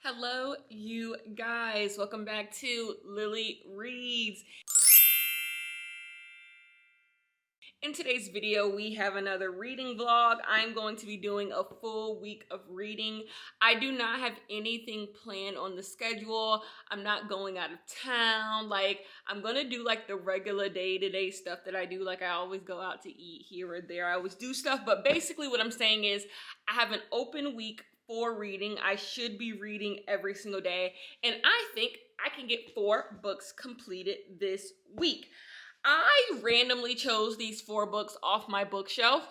Hello, you guys. Welcome back to Lily Reads. In today's video, we have another reading vlog. I'm going to be doing a full week of reading. I do not have anything planned on the schedule. I'm not going out of town. I'm going to do the regular day-to-day stuff that I do. I always go out to eat here or there. I always do stuff. But basically what I'm saying is I have an open week for reading. I should be reading every single day. And I think I can get 4 books completed this week. I randomly chose these 4 books off my bookshelf.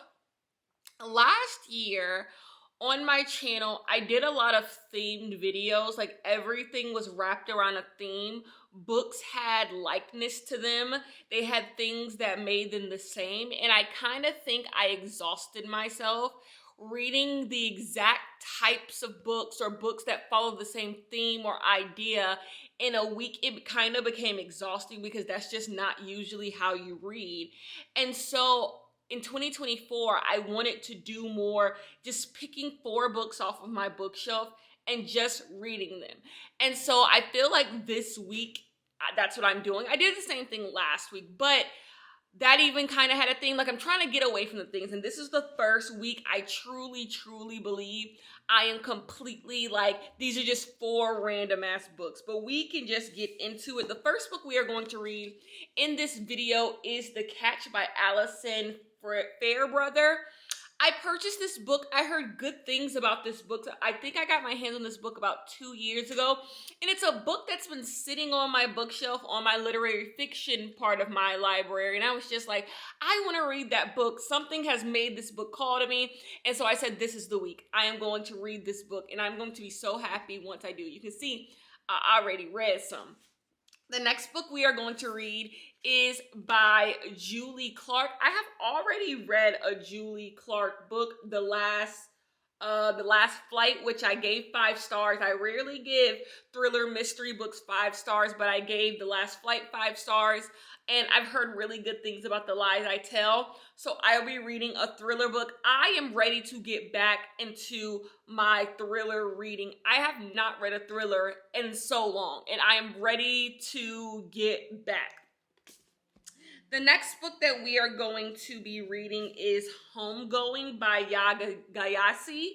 Last year on my channel, I did a lot of themed videos. Everything was wrapped around a theme. Books had likeness to them. They had things that made them the same. And I kind of think I exhausted myself reading the exact types of books or books that follow the same theme or idea in a week. It kind of became exhausting because that's just not usually how you read. And so in 2024, I wanted to do more, just picking 4 books off of my bookshelf and just reading them. And so I feel like this week, that's what I'm doing. I did the same thing last week, but that even kind of had a theme. I'm trying to get away from the things. And this is the first week I truly believe I am completely these are just 4 random ass books. But we can just get into it. The first book we are going to read in this video is The Catch by Alison Fairbrother. I purchased this book. I heard good things about this book. I think I got my hands on this book about 2 years ago. And it's a book that's been sitting on my bookshelf on my literary fiction part of my library. And I was just like, I want to read that book. Something has made this book call to me. And so I said, this is the week. I am going to read this book. And I'm going to be so happy once I do. You can see I already read some. The next book we are going to read is by Julie Clark. I have already read a Julie Clark book, The Last Flight, which I gave 5 stars. I rarely give thriller mystery books 5 stars, but I gave The Last Flight 5 stars. And I've heard really good things about The Lies I Tell. So I'll be reading a thriller book. I am ready to get back into my thriller reading. I have not read a thriller in so long, and I am ready to get back. The next book that we are going to be reading is Homegoing by Yaga Gayasi.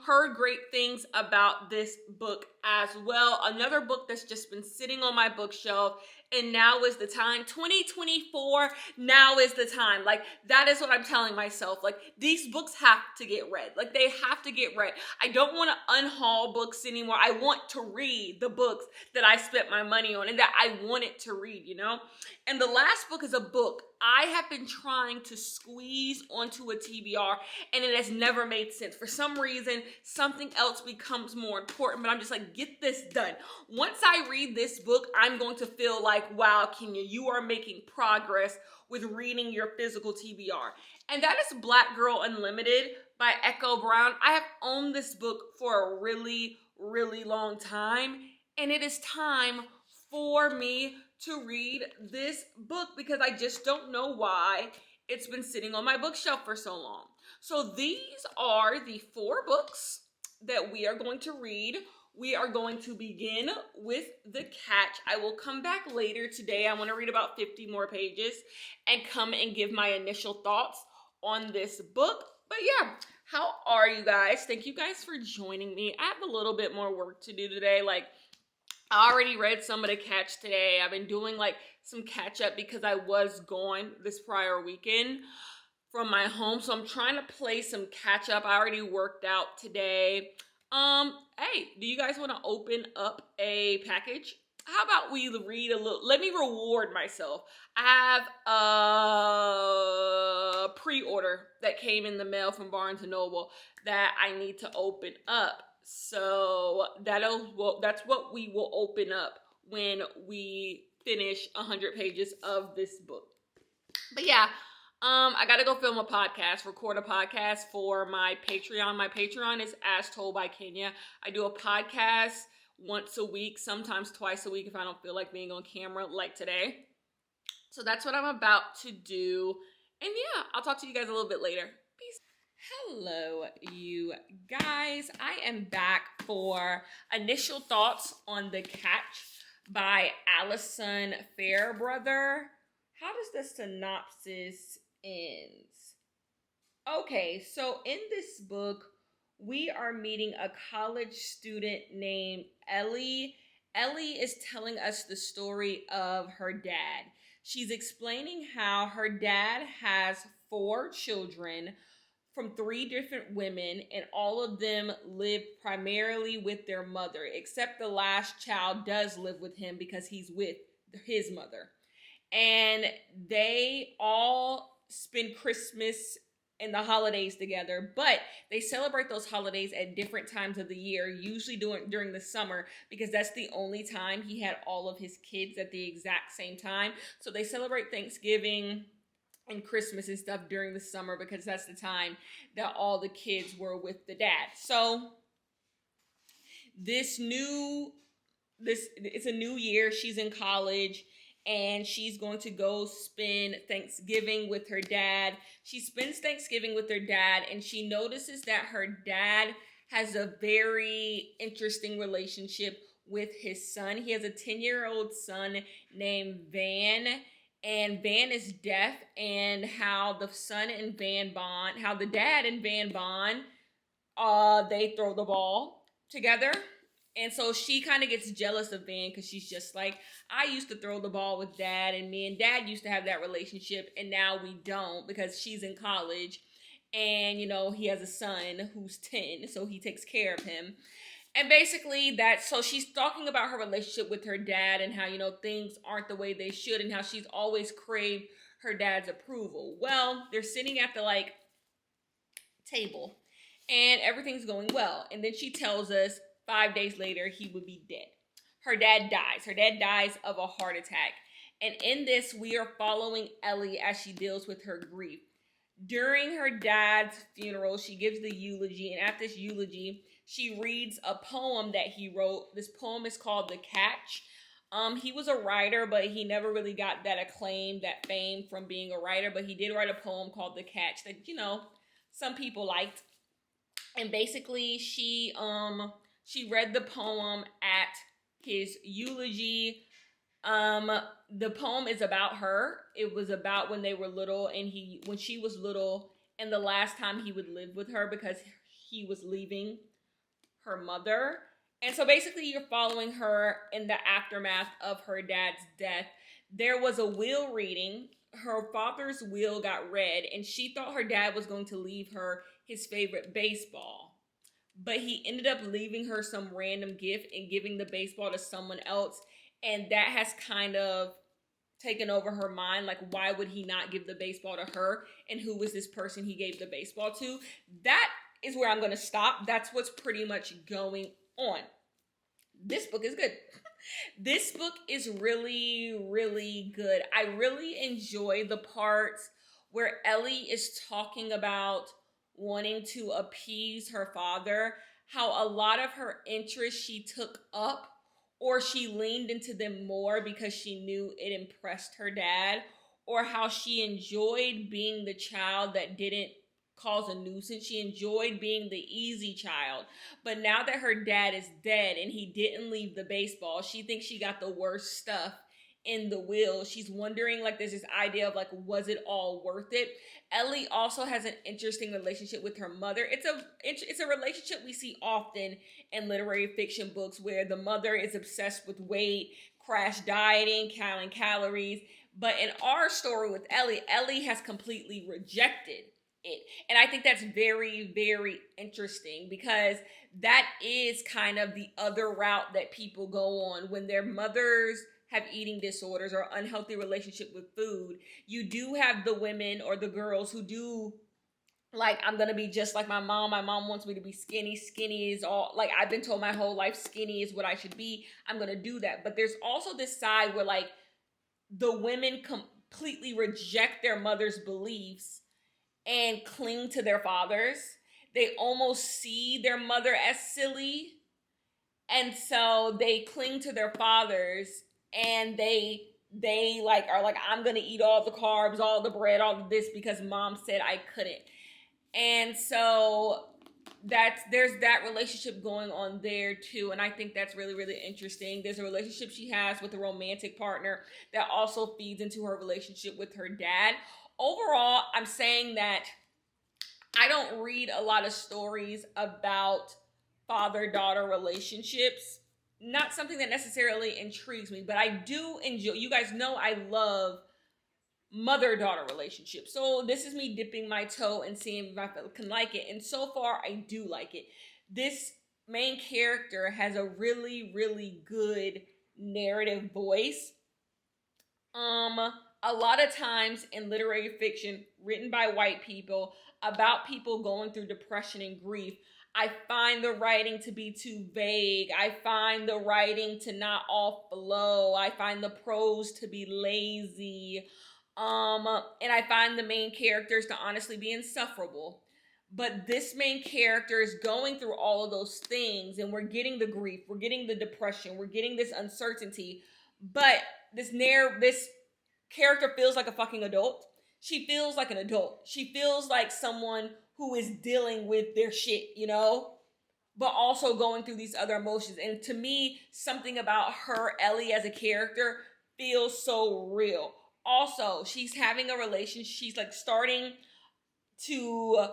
Heard great things about this book as well. Another book that's just been sitting on my bookshelf, and now is the time. 2024, now is the time. That is what I'm telling myself. These books have to get read. They have to get read. I don't want to unhaul books anymore. I want to read the books that I spent my money on and that I wanted to read, And the last book is a book I have been trying to squeeze onto a TBR, and it has never made sense. For some reason, something else becomes more important, but I'm just get this done. Once I read this book, I'm going to feel wow, Kenya, you are making progress with reading your physical TBR. And that is Black Girl Unlimited by Echo Brown. I have owned this book for a really long time, and it is time for me to read this book because I just don't know why it's been sitting on my bookshelf for so long. So these are the 4 books that we are going to read. We are going to begin with The Catch. I will come back later today. I want to read about 50 more pages and come and give my initial thoughts on this book. But yeah, how are you guys? Thank you guys for joining me. I have a little bit more work to do today. I already read some of The Catch today. I've been doing some catch up because I was gone this prior weekend from my home. So I'm trying to play some catch up. I already worked out today. Hey, do you guys want to open up a package? How about we read a little? Let me reward myself. I have a pre-order that came in the mail from Barnes & Noble that I need to open up. So that's what we will open up when we finish 100 pages of this book. But yeah, I gotta go film a podcast, record a podcast for my Patreon. My Patreon is As Told by Kenya. I do a podcast once a week, sometimes twice a week if I don't feel like being on camera like today. So that's what I'm about to do. And yeah, I'll talk to you guys a little bit later. Peace. Hello, you guys. I am back for initial thoughts on The Catch by Allison Fairbrother. How does the synopsis end? Okay, so in this book, we are meeting a college student named Ellie. Ellie is telling us the story of her dad. She's explaining how her dad has four children from three different women, and all of them live primarily with their mother, except the last child does live with him because he's with his mother. And they all spend Christmas and the holidays together, but they celebrate those holidays at different times of the year, usually during the summer, because that's the only time he had all of his kids at the exact same time. So they celebrate Thanksgiving and Christmas and stuff during the summer because that's the time that all the kids were with the dad. So this it's a new year. She's in college and she's going to go spend Thanksgiving with her dad. She spends Thanksgiving with her dad and she notices that her dad has a very interesting relationship with his son. He has a 10-year-old son named Van, and Van is deaf, and how the son and Van bond, how the dad and Van bond, they throw the ball together. And so she kind of gets jealous of Van because she's just like, I used to throw the ball with dad, and me and dad used to have that relationship, and now we don't because she's in college. And, he has a son who's 10, so he takes care of him. And basically so she's talking about her relationship with her dad and how, things aren't the way they should and how she's always craved her dad's approval. Well, they're sitting at the table and everything's going well. And then she tells us 5 days later he would be dead. Her dad dies. Her dad dies of a heart attack. And in this, we are following Ellie as she deals with her grief. During her dad's funeral, she gives the eulogy, and at this eulogy, she reads a poem that he wrote. This poem is called The Catch. He was a writer, but he never really got that acclaim, that fame from being a writer, but he did write a poem called The Catch that, some people liked. And basically, she read the poem at his eulogy. The poem is about her. It was about when they were little and when she was little and the last time he would live with her because he was leaving her mother. And so basically you're following her in the aftermath of her dad's death. There was a will reading. Her father's will got read and she thought her dad was going to leave her his favorite baseball. But he ended up leaving her some random gift and giving the baseball to someone else. And that has kind of taken over her mind. Like, why would he not give the baseball to her? And who was this person he gave the baseball to? That is where I'm going to stop. That's what's pretty much going on. This book is good. This book is really, really good. I really enjoy the parts where Ellie is talking about wanting to appease her father, how a lot of her interests she took up or she leaned into them more because she knew it impressed her dad, or how she enjoyed being the child that didn't cause a nuisance. She enjoyed being the easy child. But now that her dad is dead and he didn't leave the baseball, she thinks she got the worst stuff in the will. She's wondering, there's this idea of was it all worth it? Ellie also has an interesting relationship with her mother. It's a relationship we see often in literary fiction books where the mother is obsessed with weight, crash dieting, counting calories. But in our story with Ellie has completely rejected it. And I think that's very, very interesting because that is kind of the other route that people go on when their mothers have eating disorders or unhealthy relationship with food. You do have the women or the girls who do I'm going to be just like my mom. My mom wants me to be skinny. Skinny is all, I've been told my whole life skinny is what I should be. I'm going to do that. But there's also this side where the women completely reject their mother's beliefs and cling to their fathers. They almost see their mother as silly. And so they cling to their fathers and they are I'm going to eat all the carbs, all the bread, all of this because mom said I couldn't. And so there's that relationship going on there too, and I think that's really, really interesting. There's a relationship she has with a romantic partner that also feeds into her relationship with her dad. Overall, I'm saying that I don't read a lot of stories about father-daughter relationships. Not something that necessarily intrigues me, but I do enjoy. You guys know I love mother-daughter relationships. So this is me dipping my toe and seeing if I can like it. And so far, I do like it. This main character has a really, really good narrative voice. A lot of times in literary fiction written by white people about people going through depression and grief, I find the writing to be too vague. I find the writing to not all flow. I find the prose to be lazy. And I find the main characters to honestly be insufferable. But this main character is going through all of those things, and we're getting the grief, we're getting the depression, we're getting this uncertainty. But this character feels like a fucking adult. She feels like an adult. She feels like someone who is dealing with their shit, you know, but also going through these other emotions. And to me, something about her, Ellie, as a character feels so real. Also, she's having a relationship. She's like starting to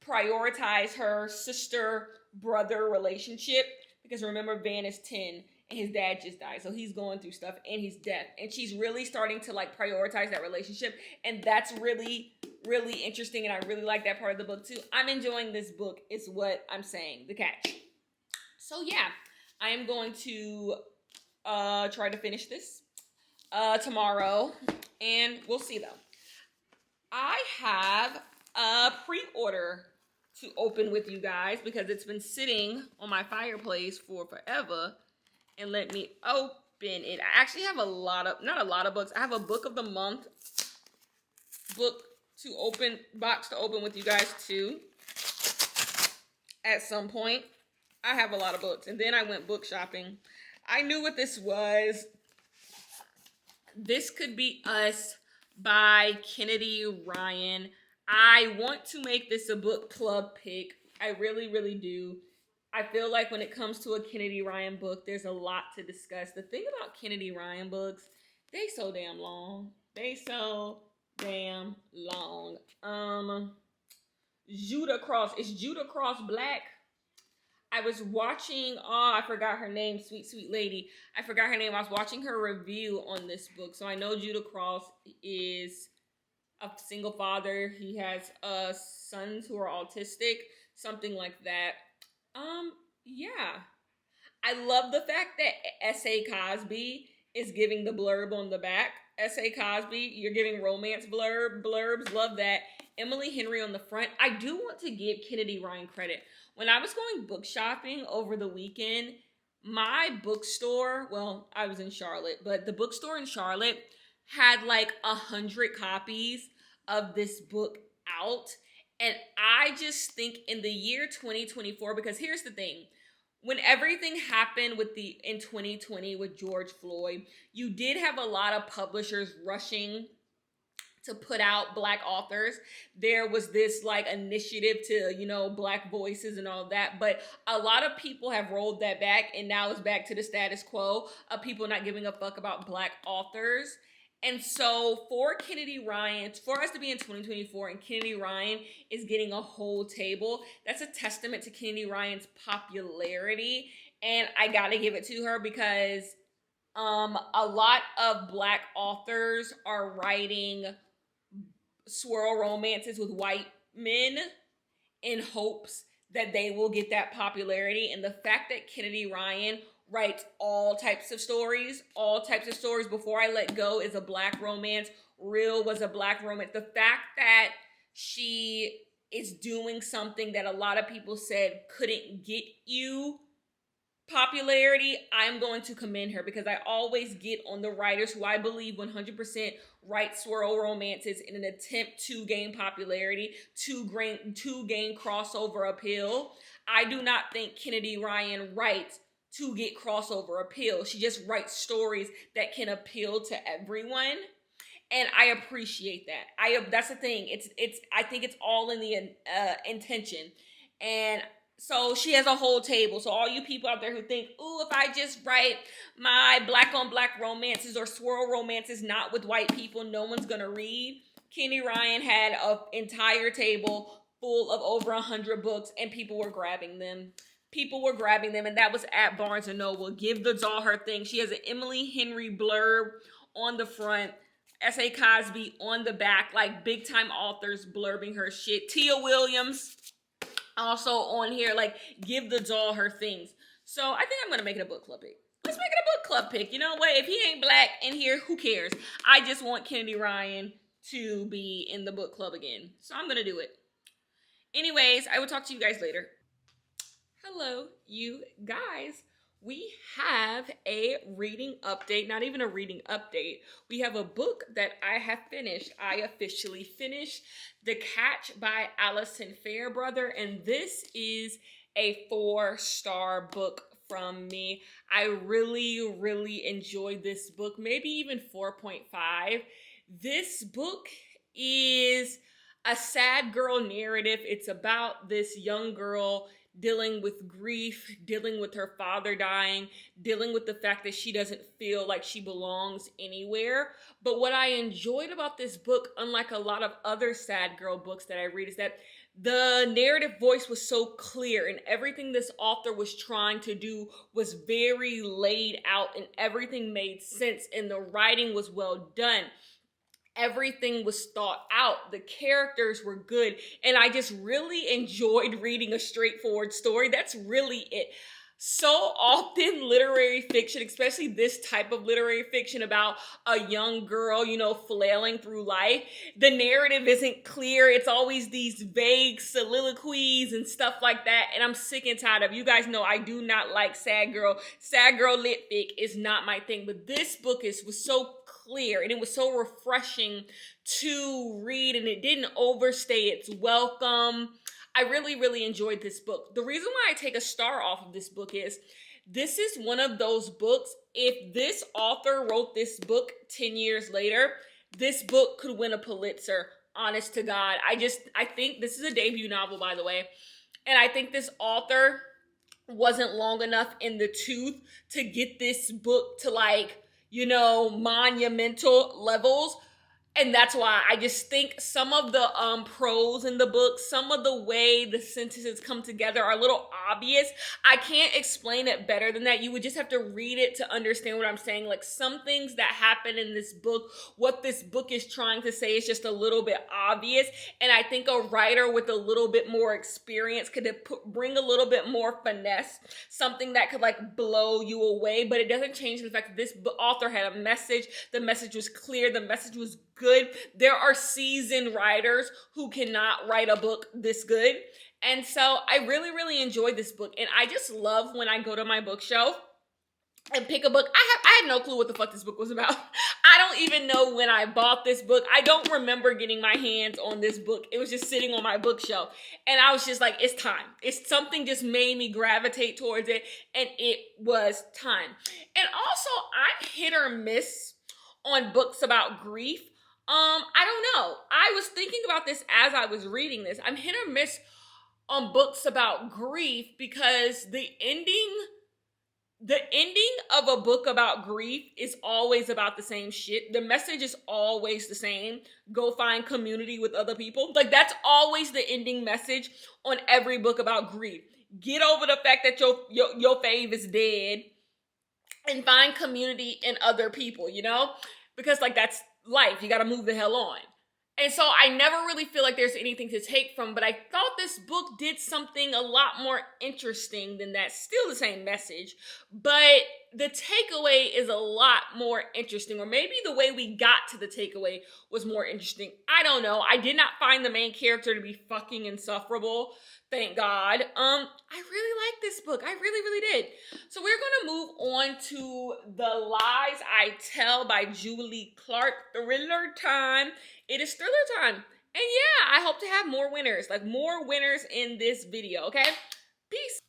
prioritize her sister brother relationship, because remember, Van is 10 and his dad just died, so he's going through stuff and he's deaf, and she's really starting to like prioritize that relationship, and that's really, really interesting, and I really like that part of the book too. I'm enjoying this book is what I'm saying, the catch. So yeah, I am going to try to finish this tomorrow, and we'll see though. I have a pre-order to open with you guys because it's been sitting on my fireplace for forever, and let me open it. I actually have not a lot of books. I have a book of the month book to open, box to open with you guys too. At some point, I have a lot of books, and then I went book shopping. I knew what this was. This Could Be Us by Kennedy Ryan. I want to make this a book club pick. I really, really do. I feel like when it comes to a Kennedy Ryan book, there's a lot to discuss. The thing about Kennedy Ryan books, they so damn long. They so damn long. Judah Cross. Is Judah Cross black? I was watching, I forgot her name, sweet, sweet lady. I forgot her name. I was watching her review on this book. So I know Judah Cross is a single father. He has sons who are autistic, something like that. Yeah. I love the fact that S.A. Cosby is giving the blurb on the back. S.A. Cosby, you're giving romance blurbs. Love that. Emily Henry on the front. I do want to give Kennedy Ryan credit. When I was going book shopping over the weekend, my bookstore, well, I was in Charlotte, but the bookstore in Charlotte had like 100 copies of this book out. And I just think in the year 2024, because here's the thing. When everything happened in 2020 with George Floyd, you did have a lot of publishers rushing to put out black authors. There was this like initiative to, black voices and all of that. But a lot of people have rolled that back, and now it's back to the status quo of people not giving a fuck about black authors. And so for Kennedy Ryan, for us to be in 2024 and Kennedy Ryan is getting a whole table, that's a testament to Kennedy Ryan's popularity. And I gotta give it to her because a lot of black authors are writing swirl romances with white men in hopes that they will get that popularity. And the fact that Kennedy Ryan writes all types of stories. Before I Let Go is a black romance. Real was a black romance. The fact that she is doing something that a lot of people said couldn't get you popularity, I'm going to commend her, because I always get on the writers who I believe 100% write swirl romances in an attempt to gain popularity, to gain crossover appeal. I do not think Kennedy Ryan writes to get crossover appeal. She just writes stories that can appeal to everyone. and I appreciate that. That's the thing. I think it's all in the intention, and so she has a whole table. So all you people out there who think, "Ooh, if I just write my black on black romances or swirl romances not with white people, no one's gonna read." Kenny Ryan had an entire table full of over 100 books, and people were grabbing them. People were grabbing them, and that was at Barnes and Noble. Give the doll her thing. She has an Emily Henry blurb on the front, S.A. Cosby on the back, like big time authors blurbing her shit. Tia Williams also on here, like, give the doll her things. So I think I'm gonna make it a book club pick. Let's make it a book club pick. You know what? If he ain't black in here, who cares? I just want Kennedy Ryan to be in the book club again. So I'm gonna do it. Anyways, I will talk to you guys later. Hello, you guys. We have a reading update. Not even a reading update. We have a book that I have finished. I officially finished The Catch by Alison Fairbrother, and this is a 4-star book from me. I really enjoyed this book, maybe even 4.5. This book is a sad girl narrative. It's about this young girl dealing with grief, dealing with her father dying, dealing with the fact that she doesn't feel like she belongs anywhere. But what I enjoyed about this book, unlike a lot of other sad girl books that I read, is that the narrative voice was so clear, and everything this author was trying to do was very laid out, and everything made sense, and the writing was well done. Everything was thought out. The characters were good. And I just really enjoyed reading a straightforward story. That's really it. So often literary fiction, especially this type of literary fiction about a young girl, flailing through life, the narrative isn't clear. It's always these vague soliloquies and stuff like that. And I'm sick and tired of. You guys know I do not like sad girl. Sad girl lit fic is not my thing. But this book was so clear, and it was so refreshing to read, and it didn't overstay its welcome. I really enjoyed this book. The reason why I take a star off of this book is this is one of those books, if this author wrote this book 10 years later, this book could win a Pulitzer, honest to God. I think this is a debut novel, by the way, and I think this author wasn't long enough in the tooth to get this book to monumental levels. And that's why I just think some of the prose in the book, some of the way the sentences come together are a little obvious. I can't explain it better than that. You would just have to read it to understand what I'm saying. Like, some things that happen in this book, what this book is trying to say is just a little bit obvious. And I think a writer with a little bit more experience could bring a little bit more finesse, something that could blow you away. But it doesn't change the fact that this author had a message. The message was clear. The message was good. There are seasoned writers who cannot write a book this good. And so I really enjoyed this book. And I just love when I go to my bookshelf and pick a book. I had no clue what the fuck this book was about. I don't even know when I bought this book. I don't remember getting my hands on this book. It was just sitting on my bookshelf. And I was just like, it's time. It's something just made me gravitate towards it. And it was time. And also, I'm hit or miss on books about grief. I don't know. I was thinking about this as I was reading this. I'm hit or miss on books about grief because the ending of a book about grief is always about the same shit. The message is always the same. Go find community with other people. That's always the ending message on every book about grief. Get over the fact that your fave is dead and find community in other people, because that's life. You got to move the hell on. And so I never really feel like there's anything to take from, but I thought this book did something a lot more interesting than that. Still the same message, but the takeaway is a lot more interesting, or maybe the way we got to the takeaway was more interesting. I don't know. I did not find the main character to be fucking insufferable. Thank God. I really like this book. I really did. So we're going to move on to The Lies I Tell by Julie Clark. Thriller time. It is thriller time. And yeah, I hope to have more winners. More winners in this video, okay? Peace.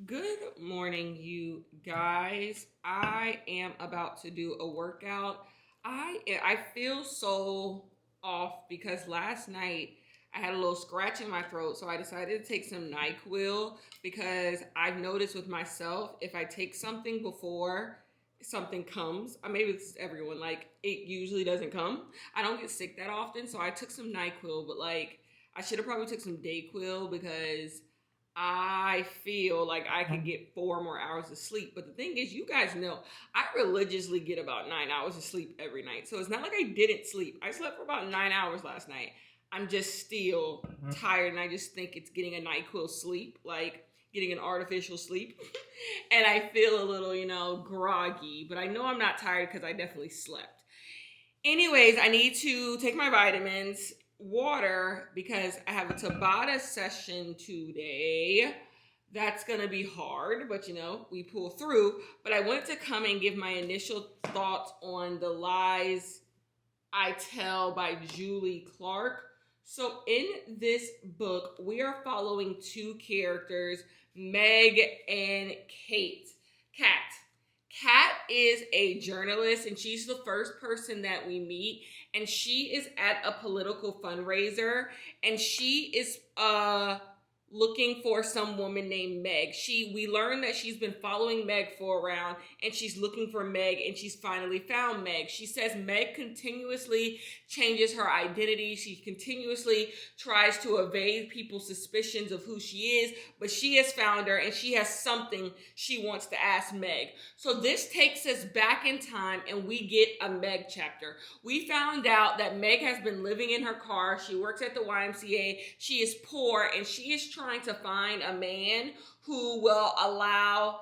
Good morning, you guys. I am about to do a workout. I feel so off because last night I had a little scratch in my throat, so I decided to take some NyQuil because I've noticed with myself if I take something before something comes, maybe it's everyone, like it usually doesn't come. I don't get sick that often, so I took some NyQuil, but like I should have probably took some DayQuil because I feel like I could get 4 more hours of sleep. But the thing is, you guys know, I religiously get about 9 hours of sleep every night. So it's not like I didn't sleep. I slept for about 9 hours last night. I'm just still tired, and I just think it's getting a NyQuil sleep, like getting an artificial sleep. And I feel a little, groggy. But I know I'm not tired because I definitely slept. Anyways, I need to take my vitamins, water, because I have a Tabata session today. That's going to be hard, but we pull through. But I wanted to come and give my initial thoughts on The Lies I Tell by Julie Clark. So in this book, we are following two characters, Meg and Kate. Kat is a journalist, and she's the first person that we meet, and she is at a political fundraiser, and she is looking for some woman named Meg. We learn that she's been following Meg for a while, and she's looking for Meg, and she's finally found Meg. She says Meg continuously changes her identity. She continuously tries to evade people's suspicions of who she is, but she has found her, and she has something she wants to ask Meg. So this takes us back in time, and we get a Meg chapter. We found out that Meg has been living in her car. She works at the YMCA. She is poor, and she is trying to find a man who will allow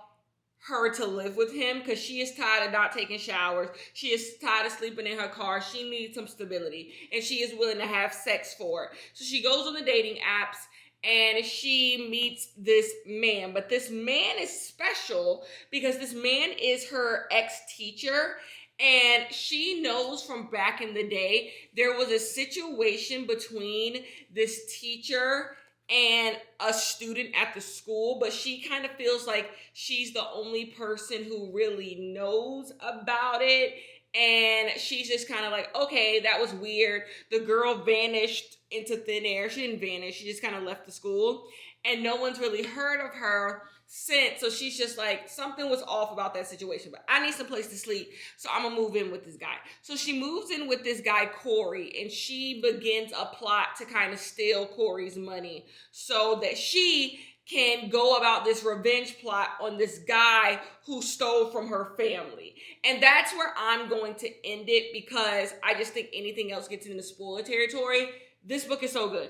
her to live with him because she is tired of not taking showers. She is tired of sleeping in her car. She needs some stability, and she is willing to have sex for it. So she goes on the dating apps, and she meets this man. But this man is special because this man is her ex-teacher, and she knows from back in the day there was a situation between this teacher and a student at the school, but she kind of feels like she's the only person who really knows about it. And she's just kind of like, okay, that was weird. The girl vanished into thin air. She didn't vanish. She just kind of left the school. And no one's really heard of her since. So she's just like, something was off about that situation. But I need some place to sleep, so I'm going to move in with this guy. So she moves in with this guy, Corey. And she begins a plot to kind of steal Corey's money so that she can go about this revenge plot on this guy who stole from her family. And that's where I'm going to end it because I just think anything else gets into spoiler territory. This book is so good.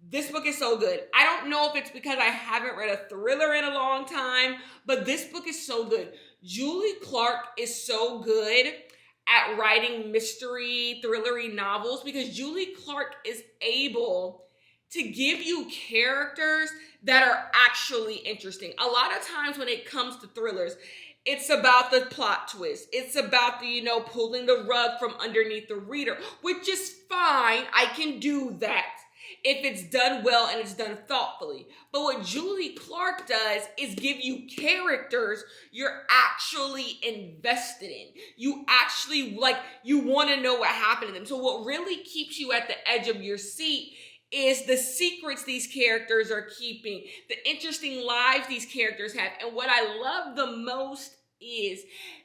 This book is so good. I don't know if it's because I haven't read a thriller in a long time, but this book is so good. Julie Clark is so good at writing mystery, thrillery novels because Julie Clark is able to give you characters that are actually interesting. A lot of times when it comes to thrillers, it's about the plot twist. It's about the, pulling the rug from underneath the reader, which is fine. I can do that if it's done well and it's done thoughtfully. But what Julie Clark does is give you characters you're actually invested in. You actually, you want to know what happened to them. So what really keeps you at the edge of your seat is the secrets these characters are keeping, the interesting lives these characters have. And what I love the most is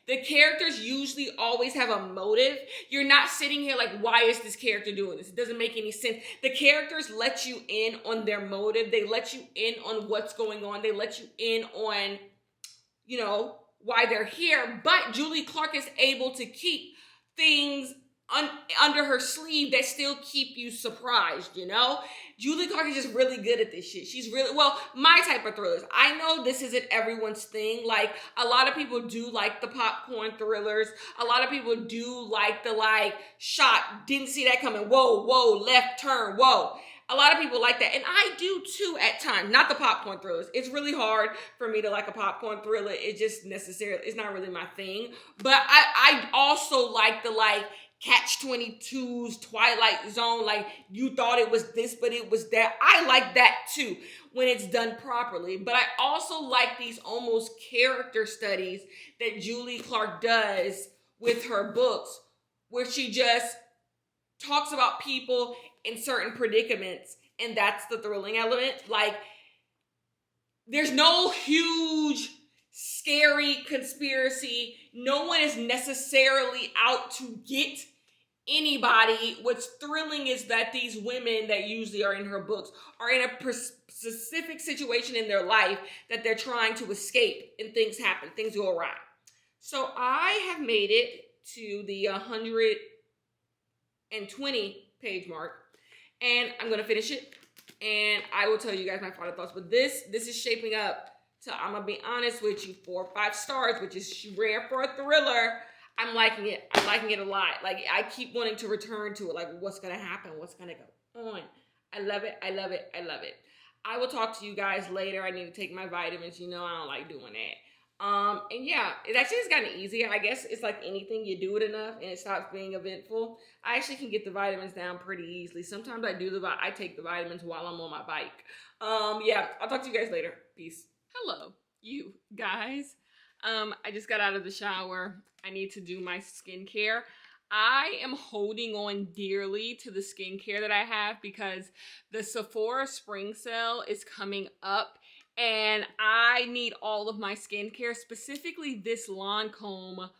the characters usually always have a motive. You're not sitting here like, why is this character doing this? It doesn't make any sense. The characters let you in on their motive. They let you in on what's going on. They let you in on, why they're here. But Julie Clark is able to keep things under her sleeve that still keep you surprised, Julie Clark is just really good at this shit. She's really, my type of thrillers. I know this isn't everyone's thing. Like, a lot of people do like the popcorn thrillers. A lot of people do like the, shot, didn't see that coming. Whoa, left turn, whoa. A lot of people like that. And I do too at times. Not the popcorn thrillers. It's really hard for me to like a popcorn thriller. It just it's not really my thing. But I also like the, Catch-22's Twilight Zone, you thought it was this, but it was that. I like that too when it's done properly. But I also like these almost character studies that Julie Clark does with her books where she just talks about people in certain predicaments, and that's the thrilling element. Like, there's no huge, scary conspiracy. No one is necessarily out to get anybody. What's thrilling is that these women that usually are in her books are in a specific situation in their life that they're trying to escape, and things happen, things go awry. So I have made it to the 120 page mark, and I'm gonna finish it, and I will tell you guys my final thoughts. But this is shaping up to, I'm gonna be honest with you, 4 or 5 stars, which is rare for a thriller. I'm liking it. I'm liking it a lot. Like, I keep wanting to return to it. Like, what's gonna happen? What's gonna go on? I love it. I love it. I love it. I will talk to you guys later. I need to take my vitamins. You know I don't like doing that. And yeah, it actually has gotten easier. I guess it's like anything, you do it enough and it stops being eventful. I actually can get the vitamins down pretty easily. Sometimes I take the vitamins while I'm on my bike. Yeah, I'll talk to you guys later. Peace. Hello, you guys. I just got out of the shower. I need to do my skincare. I am holding on dearly to the skincare that I have because the Sephora spring sale is coming up, and I need all of my skincare, specifically this Lancome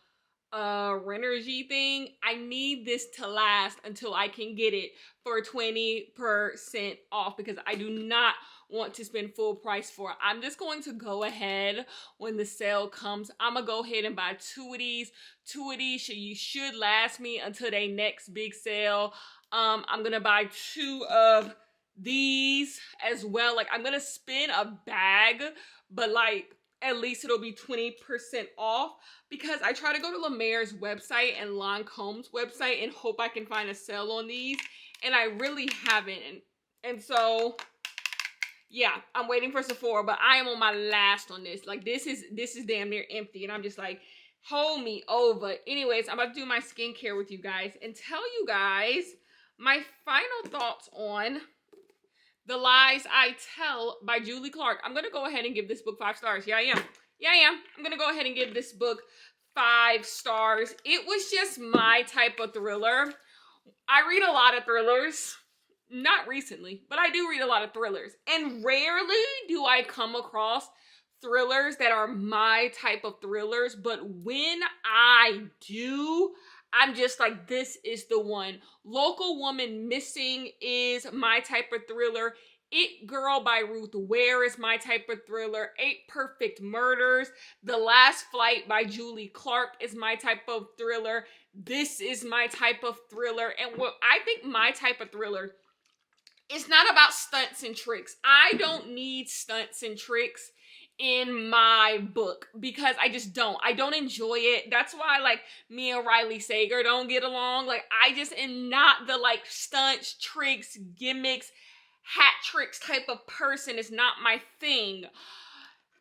Renergy thing. I need this to last until I can get it for 20% off, because I do not want to spend full price for it. I'm just going to go ahead when the sale comes. I'm gonna go ahead and buy 2 of these. 2 of these should last me until their next big sale. I'm gonna buy 2 of these as well. Like, I'm gonna spend a bag, but like at least it'll be 20% off, because I try to go to La Mer's website and Lancome's website and hope I can find a sale on these, and I really haven't. And so yeah, I'm waiting for Sephora, but I am on my last on this. Like, this is damn near empty, and I'm just like, hold me over. Anyways, I'm about to do my skincare with you guys and tell you guys my final thoughts on The Lies I Tell by Julie Clark. I'm going to go ahead and give this book 5 stars. Yeah, I am. I'm going to go ahead and give this book 5 stars. It was just my type of thriller. I read a lot of thrillers. Not recently, but I do read a lot of thrillers. And rarely do I come across thrillers that are my type of thrillers. But when I do, I'm just like, this is the one. Local Woman Missing is my type of thriller. It Girl by Ruth Ware is my type of thriller. 8 Perfect Murders. The Last Flight by Julie Clark is my type of thriller. This is my type of thriller. And what I think my type of thriller, it's not about stunts and tricks. I don't need stunts and tricks in my book, because I just don't. I don't enjoy it. That's why, like, me and Riley Sager don't get along. Like, I just am not the, like, stunts, tricks, gimmicks, hat tricks type of person. It's not my thing.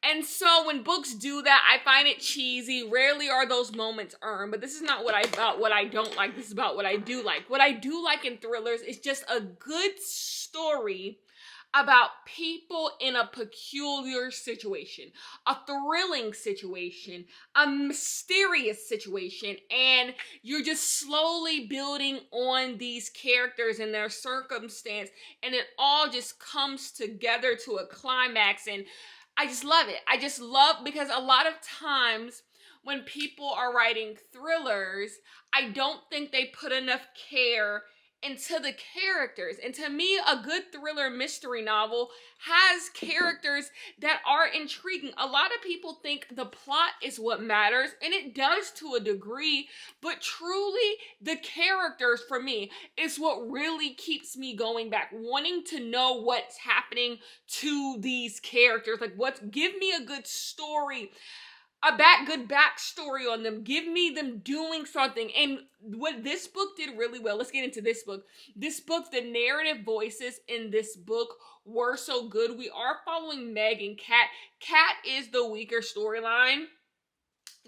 And so when books do that, I find it cheesy. Rarely are those moments earned. But this is not about what I don't like. This is about what I do like. What I do like in thrillers is just a good story about people in a peculiar situation, a thrilling situation, a mysterious situation, and you're just slowly building on these characters and their circumstance, and it all just comes together to a climax. And I just love it. I just love, because a lot of times when people are writing thrillers, I don't think they put enough care into the characters. And to me, a good thriller mystery novel has characters that are intriguing. A lot of people think the plot is what matters, and it does to a degree, but truly the characters, for me, is what really keeps me going back, wanting to know what's happening to these characters. Like, give me a good story, good backstory on them. Give me them doing something. And what this book did really well, let's get into this book. The narrative voices in this book were so good. We are following Meg and Kat. Kat is the weaker storyline.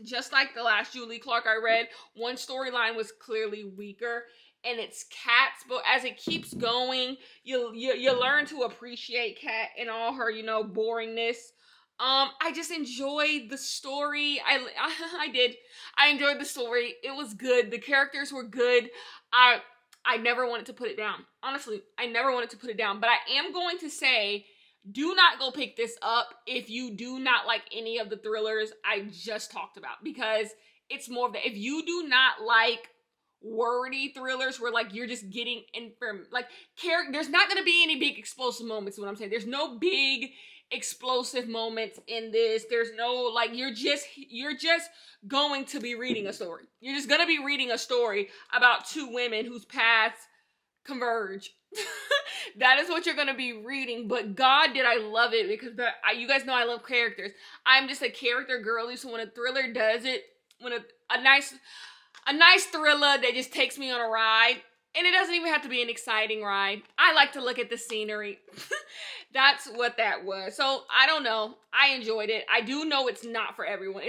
Just like the last Julie Clark I read, one storyline was clearly weaker, and it's Kat's. But as it keeps going, you learn to appreciate Kat and all her, boringness. I just enjoyed the story. I did. I enjoyed the story. It was good. The characters were good. I I never wanted to put it down. Honestly, I never wanted to put it down. But I am going to say, do not go pick this up if you do not like any of the thrillers I just talked about, because it's more of that. If you do not like wordy thrillers where like you're just getting like there's not going to be any big explosive moments is what I'm saying. There's no big explosive moments in this. There's no like you're just going to be reading a story. You're just going to be reading a story about two women whose paths converge. That is what you're going to be reading. But God, did I love it, because you guys know I love characters. I'm just a character girly, so when a thriller does it, when a nice thriller that just takes me on a ride, and it doesn't even have to be an exciting ride. I like to look at the scenery. That's what that was. So I don't know. I enjoyed it. I do know it's not for everyone.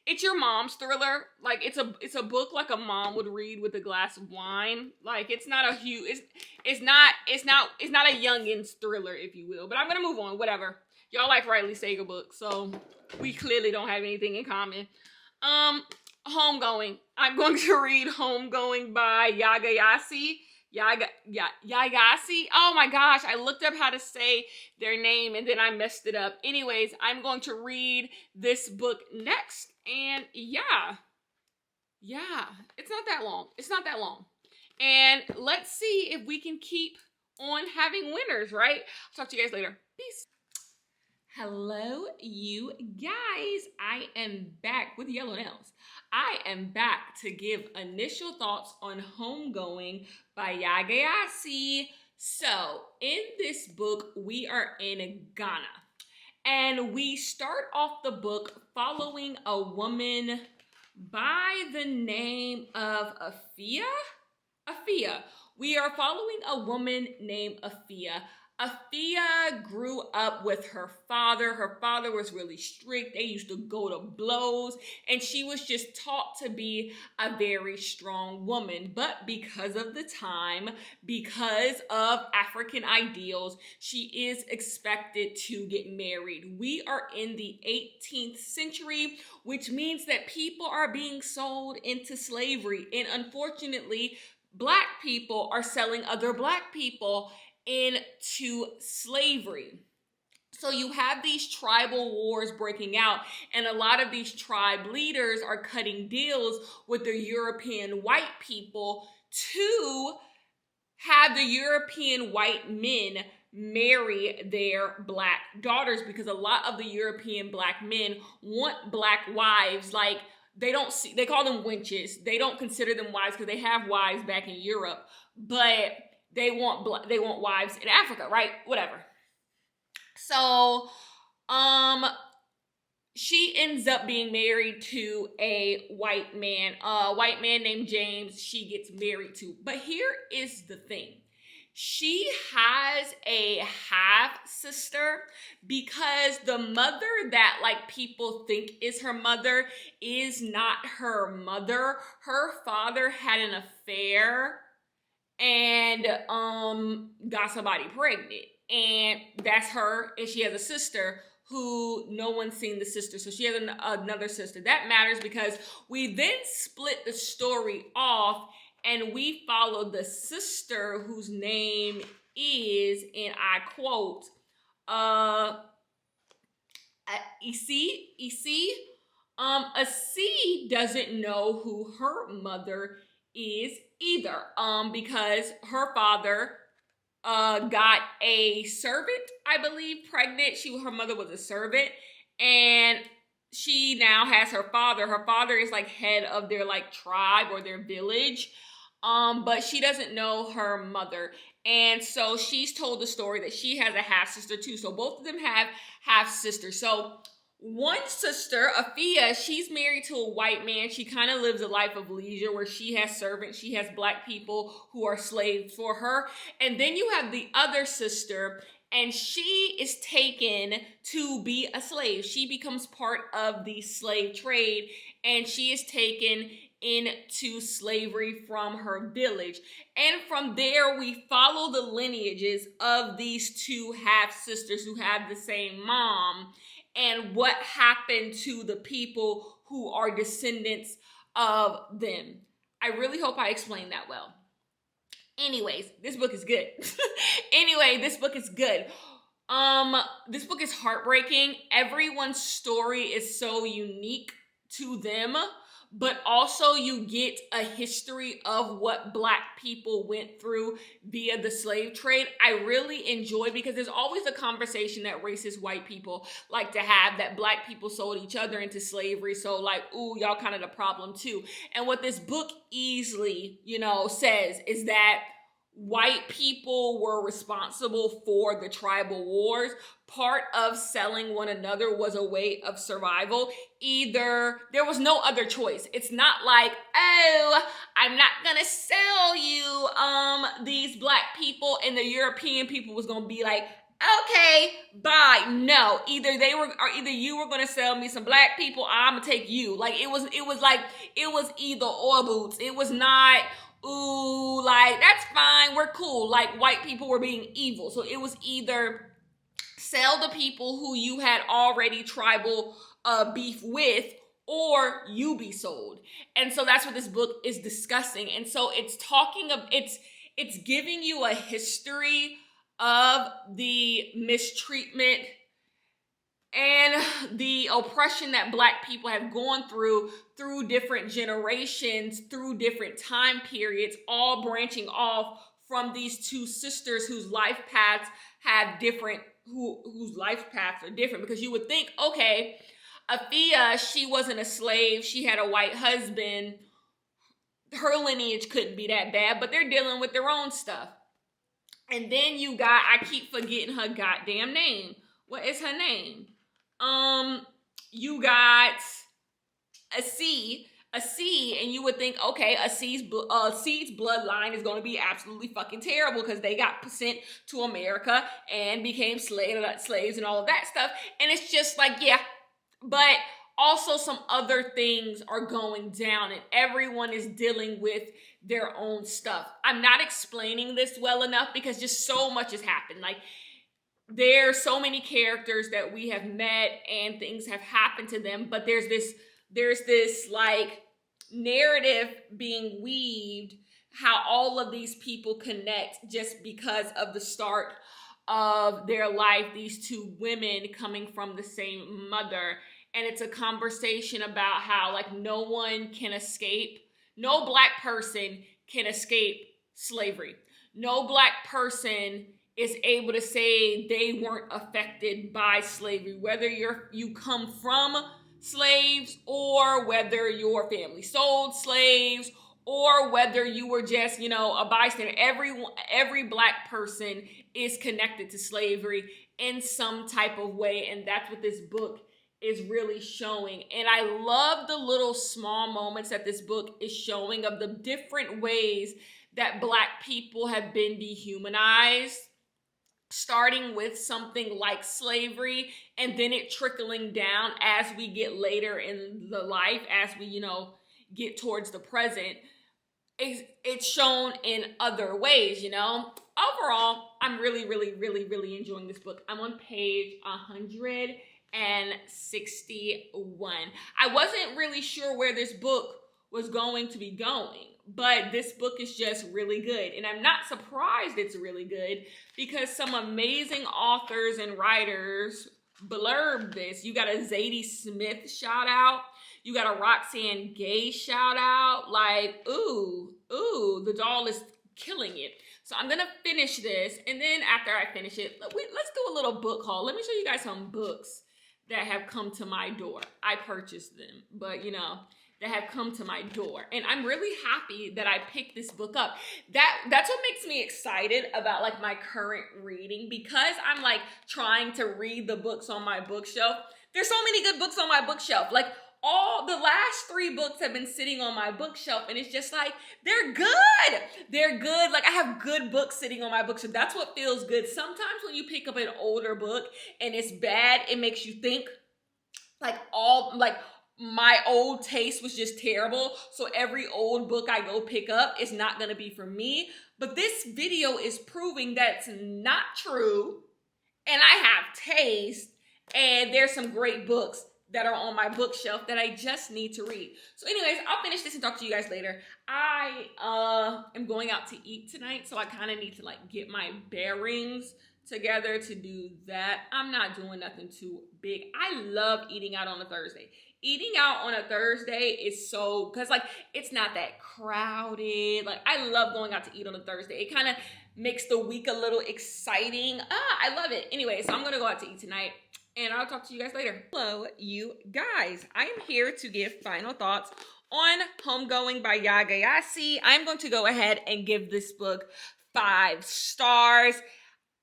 It's your mom's thriller. Like it's a book like a mom would read with a glass of wine. Like it's not a huge, it's not a youngin's thriller, if you will. But I'm gonna move on. Whatever. Y'all like Riley Sager books, so we clearly don't have anything in common. Homegoing. I'm going to read Homegoing by Yagayasi. Yagasi. Oh my gosh, I looked up how to say their name and then I messed it up. Anyways, I'm going to read this book next. And yeah, it's not that long. It's not that long. And let's see if we can keep on having winners, right? I'll talk to you guys later. Peace. Hello, you guys. I am back with yellow nails. I am back to give initial thoughts on Homegoing by Yagayasi. So, in this book, we are in Ghana. And we start off the book following a woman by the name of Afia. We are following a woman named Afia. Afia grew up with her father. Her father was really strict. They used to go to blows, and she was just taught to be a very strong woman. But because of the time, because of African ideals, she is expected to get married. We are in the 18th century, which means that people are being sold into slavery. And unfortunately, Black people are selling other Black people into slavery. So you have these tribal wars breaking out, and a lot of these tribe leaders are cutting deals with the European white people to have the European white men marry their Black daughters, because a lot of the European Black men want Black wives. Like they call them wenches. They don't consider them wives because they have wives back in Europe, but they want wives in Africa, right? Whatever. So, she ends up being married to a white man named James. She gets married to. But here is the thing. She has a half sister, because the mother that like people think is her mother is not her mother. Her father had an affair and got somebody pregnant, and that's her. And she has a sister who no one's seen the sister, so she has another sister. That matters because we then split the story off and we follow the sister whose name is, and I quote, Isi. Asi doesn't know who her mother is either, because her father got a servant, I believe, pregnant. Her mother was a servant, and she now has her father. Her father is like head of their like tribe or their village, but she doesn't know her mother. And so she's told the story that she has a half sister too. So both of them have half sisters. So one sister, Afia, she's married to a white man. She kind of lives a life of leisure where she has servants. She has Black people who are slaves for her. And then you have the other sister, and she is taken to be a slave. She becomes part of the slave trade, and she is taken into slavery from her village. And from there, we follow the lineages of these two half-sisters who have the same mom and what happened to the people who are descendants of them. I really hope I explained that well. Anyways, this book is good. This book is good. This book is heartbreaking. Everyone's story is so unique to them, but also you get a history of what Black people went through via the slave trade. I really enjoy, because there's always a conversation that racist white people like to have, that Black people sold each other into slavery. So like, ooh, y'all kind of the problem too. And what this book easily, says is that white people were responsible for the tribal wars. Part of selling one another was a way of survival. Either there was no other choice. It's not like, oh, I'm not gonna sell you these Black people, and the European people was gonna be like, okay, bye. No, either you were gonna sell me some Black people, or I'm gonna take you. Like it was either or, boots. It was not, ooh, like, that's fine, we're cool. Like, white people were being evil. So it was either sell the people who you had already tribal beef with, or you be sold. And so that's what this book is discussing. And so it's it's giving you a history of the mistreatment and the oppression that Black people have gone through different generations, through different time periods, all branching off from these two sisters whose life paths have different, whose life paths are different. Because you would think, okay, Afia, she wasn't a slave, she had a white husband, her lineage couldn't be that bad, but they're dealing with their own stuff. And then you got, I keep forgetting her goddamn name. What is her name? You got Asee, and you would think, okay, Asee's bloodline is going to be absolutely fucking terrible because they got sent to America and became slaves and all of that stuff. And it's just like, yeah, but also some other things are going down and everyone is dealing with their own stuff. I'm not explaining this well enough because just so much has happened. Like, there's so many characters that we have met and things have happened to them, but there's this like narrative being weaved, how all of these people connect just because of the start of their life, these two women coming from the same mother. And it's a conversation about how like no one can escape, no Black person can escape slavery. No Black person is able to say they weren't affected by slavery, whether you come from slaves or whether your family sold slaves or whether you were just, a bystander. Every Black person is connected to slavery in some type of way, and that's what this book is really showing. And I love the little small moments that this book is showing of the different ways that Black people have been dehumanized, starting with something like slavery and then it trickling down as we get later in the life, as we, get towards the present. It's shown in other ways, Overall, I'm really, really, really, really enjoying this book. I'm on page 161. I wasn't really sure where this book was going to be going, but this book is just really good. And I'm not surprised it's really good because some amazing authors and writers blurbed this. You got a Zadie Smith shout out. You got a Roxane Gay shout out. Like, ooh, the doll is killing it. So I'm going to finish this. And then after I finish it, let's do a little book haul. Let me show you guys some books that have come to my door. I purchased them, but that have come to my door. And I'm really happy that I picked this book up. That's what makes me excited about like my current reading, because I'm like trying to read the books on my bookshelf. There's so many good books on my bookshelf. Like all the last 3 books have been sitting on my bookshelf and it's just like, they're good. They're good. Like I have good books sitting on my bookshelf. That's what feels good. Sometimes when you pick up an older book and it's bad, it makes you think. my old taste was just terrible. So every old book I go pick up is not going to be for me. But this video is proving that's not true. And I have taste. And there's some great books that are on my bookshelf that I just need to read. So anyways, I'll finish this and talk to you guys later. I am going out to eat tonight. So I kind of need to like get my bearings together to do that. I'm not doing nothing too big. I love eating out on a Thursday. Eating out on a Thursday is so, because like it's not that crowded. Like I love going out to eat on a Thursday. It kind of makes the week a little exciting. I love it. Anyway, so I'm going to go out to eat tonight and I'll talk to you guys later. Hello, you guys. I am here to give final thoughts on Homegoing by Yaa Gyasi. I'm going to go ahead and give this book 5 stars.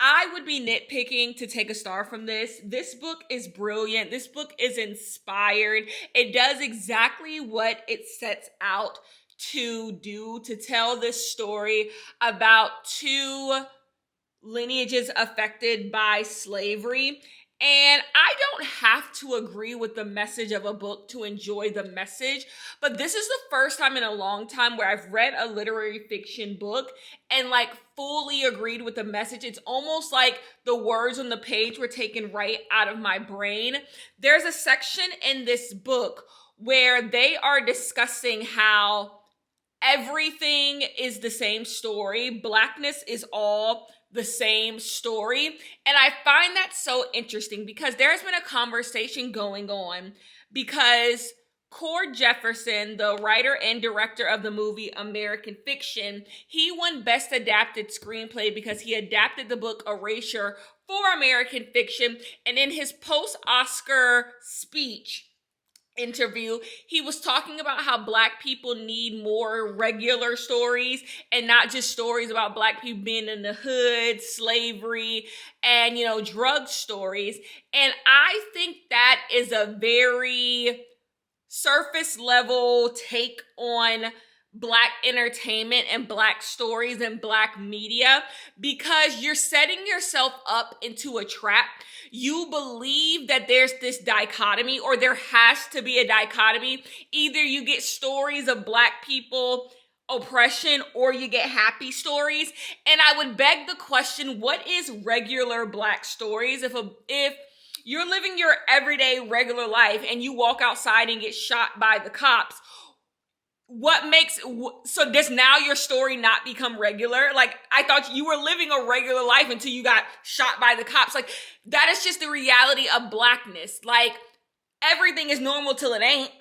I would be nitpicking to take a star from this. This book is brilliant. This book is inspired. It does exactly what it sets out to do, to tell this story about 2 lineages affected by slavery. And I don't have to agree with the message of a book to enjoy the message, but this is the first time in a long time where I've read a literary fiction book and like fully agreed with the message. It's almost like the words on the page were taken right out of my brain. There's a section in this book where they are discussing how everything is the same story. Blackness is all the same story. And I find that so interesting because there's been a conversation going on because Cord Jefferson, the writer and director of the movie American Fiction, he won Best Adapted Screenplay because he adapted the book Erasure for American Fiction. And in his post-Oscar speech, interview, he was talking about how Black people need more regular stories and not just stories about Black people being in the hood, slavery, and, you know, drug stories. And I think that is a very surface level take on Black entertainment and Black stories and Black media because you're setting yourself up into a trap. You believe that there's this dichotomy, or there has to be a dichotomy. Either you get stories of Black people oppression or you get happy stories. And I would beg the question, what is regular Black stories? If you're living your everyday regular life and you walk outside and get shot by the cops, so does now your story not become regular? Like, I thought you were living a regular life until you got shot by the cops. Like, that is just the reality of Blackness. Like, everything is normal till it ain't.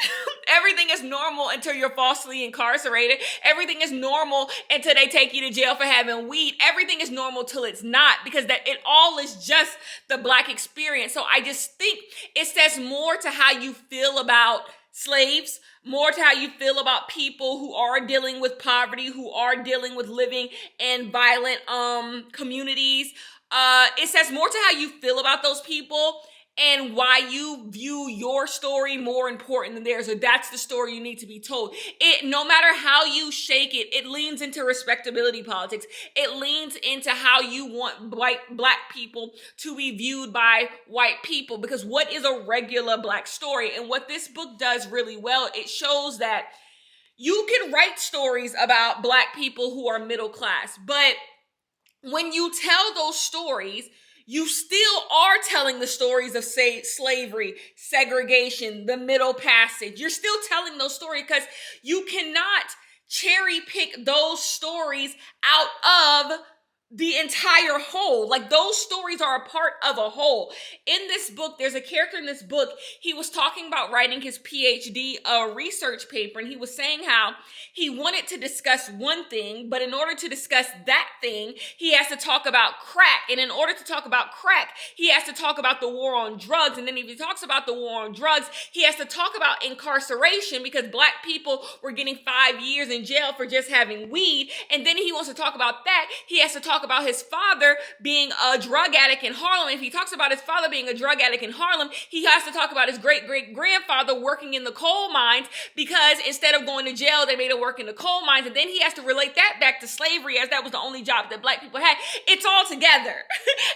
Everything is normal until you're falsely incarcerated. Everything is normal until they take you to jail for having weed. Everything is normal till it's not, because that it all is just the Black experience. So I just think it says more to how you feel about slaves, more to how you feel about people who are dealing with poverty, who are dealing with living in violent communities. It says more to how you feel about those people and why you view your story more important than theirs, or that's the story you need to be told. No matter how you shake it, it leans into respectability politics. It leans into how you want Black people to be viewed by white people, because what is a regular Black story? And what this book does really well, it shows that you can write stories about Black people who are middle class, but when you tell those stories, you still are telling the stories of, say, slavery, segregation, the Middle Passage. You're still telling those stories because you cannot cherry pick those stories out of the entire whole. Like, those stories are a part of a whole. In this book, there's a character in this book, he was talking about writing his PhD research paper, and he was saying how he wanted to discuss one thing, but in order to discuss that thing, he has to talk about crack. And in order to talk about crack, he has to talk about the war on drugs. And then if he talks about the war on drugs, he has to talk about incarceration, because Black people were getting 5 years in jail for just having weed. And then he wants to talk about that. He has to talk about his father being a drug addict in Harlem. If he talks about his father being a drug addict in Harlem, he has to talk about his great-great-grandfather working in the coal mines, because instead of going to jail, they made him work in the coal mines. And then he has to relate that back to slavery, as that was the only job that Black people had. It's all together.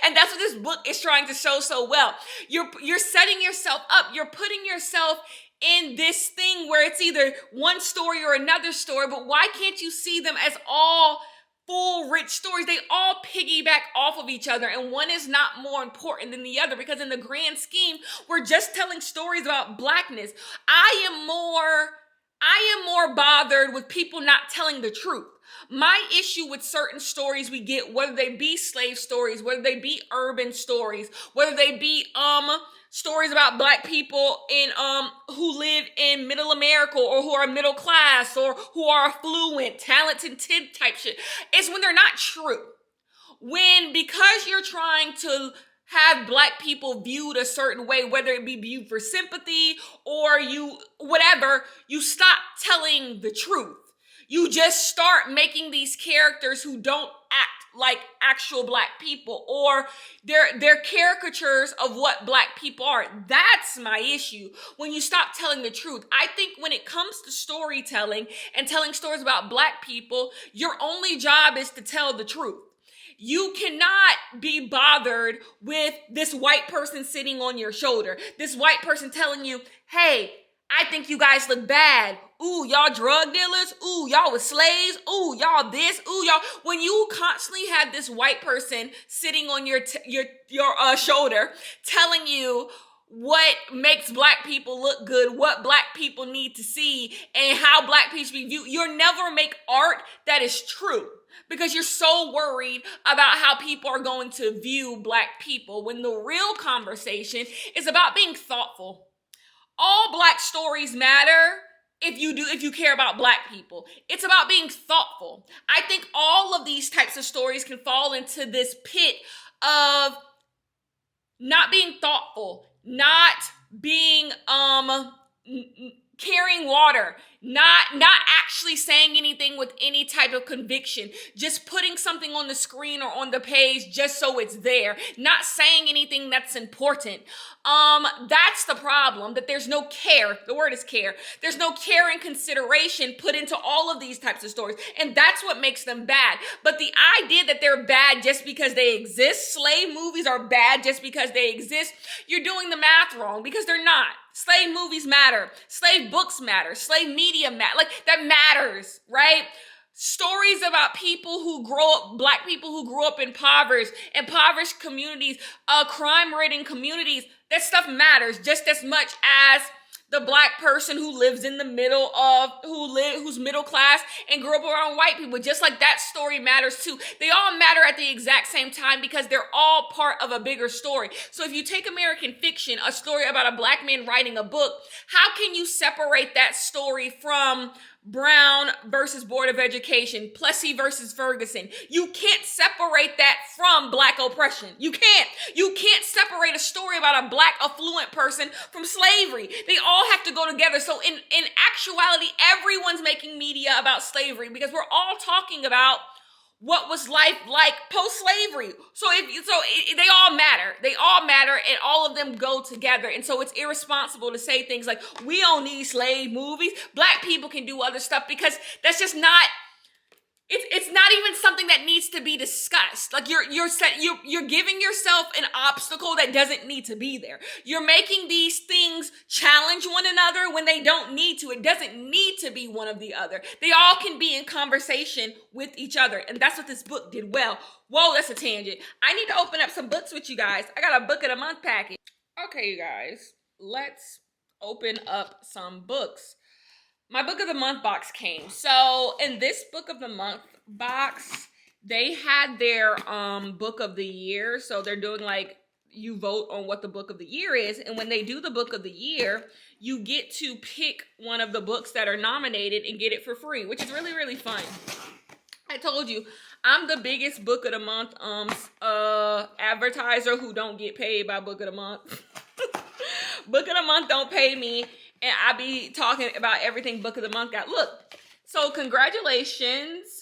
And that's what this book is trying to show so well. You're setting yourself up. You're putting yourself in this thing where it's either one story or another story, but why can't you see them as all full, rich stories? They all piggyback off of each other, and one is not more important than the other, because in the grand scheme, we're just telling stories about Blackness. I am more bothered with people not telling the truth. My issue with certain stories we get, whether they be slave stories, whether they be urban stories, whether they be stories about Black people in who live in middle America, or who are middle class, or who are affluent, talented type shit, is when they're not true. When, because you're trying to have Black people viewed a certain way, whether it be viewed for sympathy or you stop telling the truth. You just start making these characters who don't act like actual Black people, or they're caricatures of what Black people are. That's my issue, when you stop telling the truth. I think when it comes to storytelling and telling stories about Black people, your only job is to tell the truth. You cannot be bothered with this white person sitting on your shoulder, this white person telling you, hey, I think you guys look bad. Ooh, y'all drug dealers. Ooh, y'all was slaves. Ooh, y'all this. Ooh, y'all. When you constantly have this white person sitting on your shoulder telling you what makes Black people look good, what Black people need to see, and how Black people should be viewed, you'll never make art that is true, because you're so worried about how people are going to view Black people, when the real conversation is about being thoughtful. All Black stories matter if you care about Black people. It's about being thoughtful. I think all of these types of stories can fall into this pit of not being thoughtful, not being carrying water, not actually saying anything with any type of conviction, just putting something on the screen or on the page just so it's there, not saying anything that's important. That's the problem, that there's no care. The word is care. There's no care and consideration put into all of these types of stories, and that's what makes them bad. But the idea that they're bad just because they exist, slave movies are bad just because they exist, you're doing the math wrong, because they're not. Slave movies matter. Slave books matter. Slave media matter. Like, that matters, right? Stories about people who Black people who grew up in impoverished communities, crime-ridden communities, that stuff matters just as much as the Black person who lives in the middle of, who's middle class and grew up around white people. Just like that story matters too. They all matter at the exact same time, because they're all part of a bigger story. So if you take American fiction, a story about a Black man writing a book, how can you separate that story from Brown versus Board of Education, Plessy versus Ferguson? You can't separate that from Black oppression. You can't. You can't separate a story about a Black affluent person from slavery. They all have to go together. So in actuality, everyone's making media about slavery, because we're all talking about what was life like post-slavery. They all matter. They all matter, and all of them go together. And so it's irresponsible to say things like, we don't need slave movies. Black people can do other stuff, because that's just not, it's not even something that needs to be discussed. Like, you're giving yourself an obstacle that doesn't need to be there. You're making these things challenge one another when they don't need to. It doesn't need to be one of the other. They all can be in conversation with each other. And that's what this book did well. Whoa, that's a tangent. I need to open up some books with you guys. I got a book of the month package. Okay, you guys, let's open up some books. My book of the month box came. So in this book of the month box, they had their book of the year. So they're doing, like, you vote on what the book of the year is. And when they do the book of the year, you get to pick one of the books that are nominated and get it for free, which is really, really fun. I told you, I'm the biggest book of the month advertiser who don't get paid by book of the month. Book of the month don't pay me, and I be talking about everything book of the month got. Look, so congratulations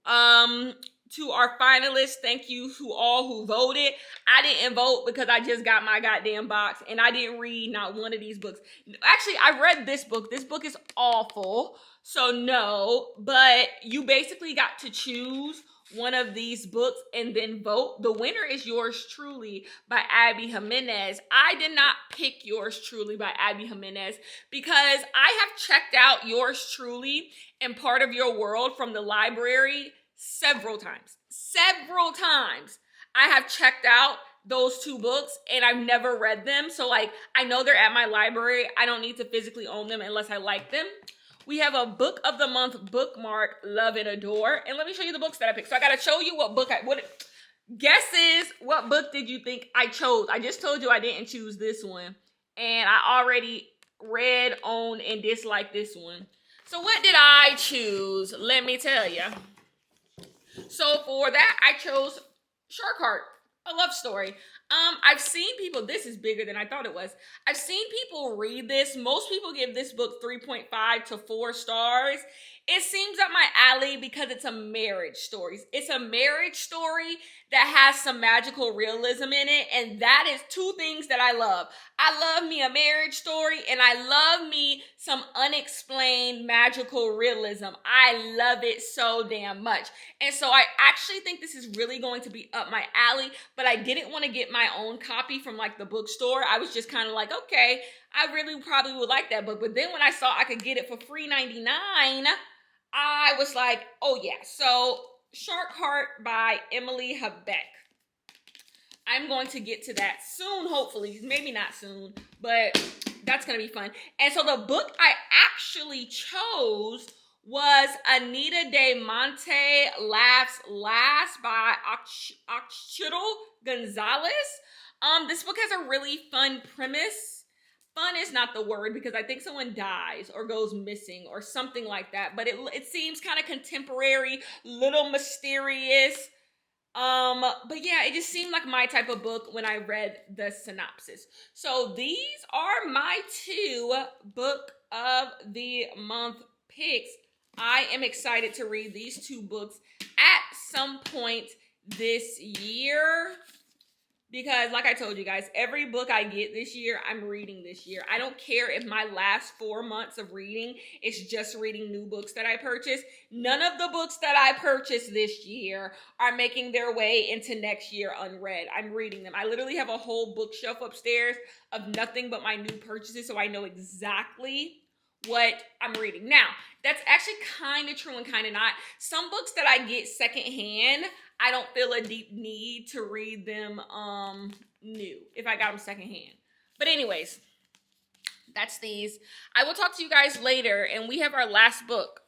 to our finalists. Thank you to all who voted. I didn't vote because I just got my goddamn box, and I didn't read not one of these books. Actually, I read this book. This book is awful, so no, but you basically got to choose one of these books and then vote. The winner is Yours Truly by Abby Jimenez. I did not pick Yours Truly by Abby Jimenez because I have checked out Yours Truly and Part of Your World from the library several times. Several times. I have checked out those two books and I've never read them. So like, I know they're at my library. I don't need to physically own them unless I like them. We have a book of the month bookmark, Love and Adore. And let me show you the books that I picked. So I got to show you what book guesses, what book did you think I chose? I just told you I didn't choose this one. And I already read, owned, and disliked this one. So what did I choose? Let me tell you. So for that, I chose Shark Heart, a love story. I've seen people, this is bigger than I thought it was. I've seen people read this. Most people give this book 3.5 to 4 stars. It seems up my alley because it's a marriage story. It's a marriage story that has some magical realism in it. And that is two things that I love. I love me a marriage story and I love me some unexplained magical realism. I love it so damn much. And so I actually think this is really going to be up my alley, but I didn't want to get my own copy from like the bookstore. I was just kind of like, okay, I really probably would like that book. But then when I saw I could get it for $3.99, I was like, oh yeah. So Shark Heart by Emily Habeck. I'm going to get to that soon, hopefully. Maybe not soon, but that's going to be fun. And so the book I actually chose was Anita De Monte Laughs Last by Axchitl Gonzalez. This book has a really fun premise. Fun is not the word because I think someone dies or goes missing or something like that. But it seems kind of contemporary, little mysterious. But yeah, it just seemed like my type of book when I read the synopsis. So these are my 2 book of the month picks. I am excited to read these 2 books at some point this year. Because like I told you guys, every book I get this year, I'm reading this year. I don't care if my last 4 months of reading is just reading new books that I purchased. None of the books that I purchased this year are making their way into next year unread. I'm reading them. I literally have a whole bookshelf upstairs of nothing but my new purchases, so I know exactly what I'm reading. Now, that's actually kind of true and kind of not. Some books that I get secondhand, I don't feel a deep need to read them new if I got them secondhand. But anyways, that's these. I will talk to you guys later, and we have our last book,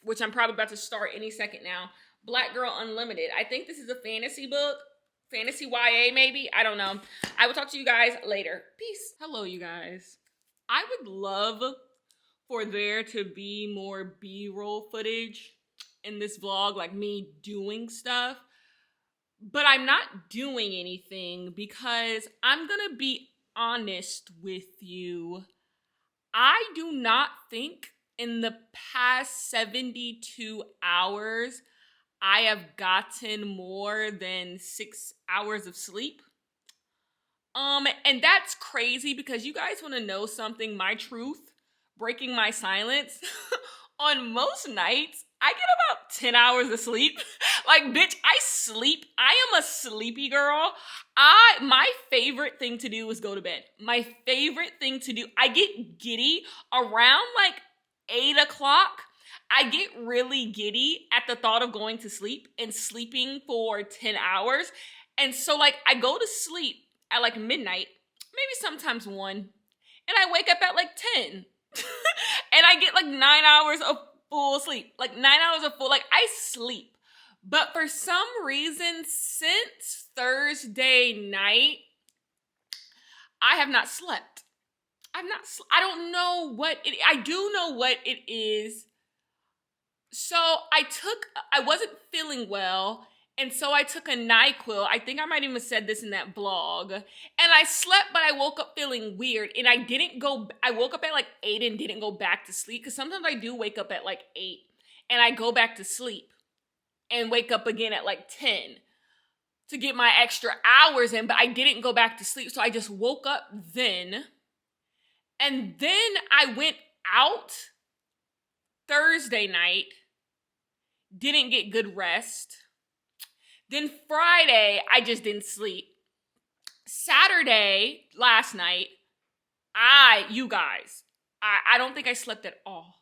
which I'm probably about to start any second now. Black Girl Unlimited. I think this is a fantasy book. Fantasy YA maybe. I don't know. I will talk to you guys later. Peace. Hello, you guys. I would love for there to be more B-roll footage in this vlog, like me doing stuff. But I'm not doing anything because I'm gonna be honest with you. I do not think in the past 72 hours I have gotten more than 6 hours of sleep. And that's crazy because you guys want to know something, my truth, breaking my silence. On most nights, I get about 10 hours of sleep. Like, bitch, I sleep. I am a sleepy girl. My favorite thing to do is go to bed. My favorite thing to do, I get giddy around like 8 o'clock. I get really giddy at the thought of going to sleep and sleeping for 10 hours. And so like I go to sleep at like midnight, maybe sometimes 1, and I wake up at like 10. And I get like 9 hours of full sleep. Like 9 hours of full, like I sleep. But for some reason, since Thursday night, I have not slept. I don't know what I do know what it is. So I wasn't feeling well. And so I took a NyQuil. I think I might even said this in that blog. And I slept, but I woke up feeling weird. And I woke up at like 8 and didn't go back to sleep. Because sometimes I do wake up at like 8. And I go back to sleep. And wake up again at like 10. To get my extra hours in. But I didn't go back to sleep. So I just woke up then. And then I went out Thursday night. Didn't get good rest. Then Friday, I just didn't sleep. Saturday, last night, I don't think I slept at all.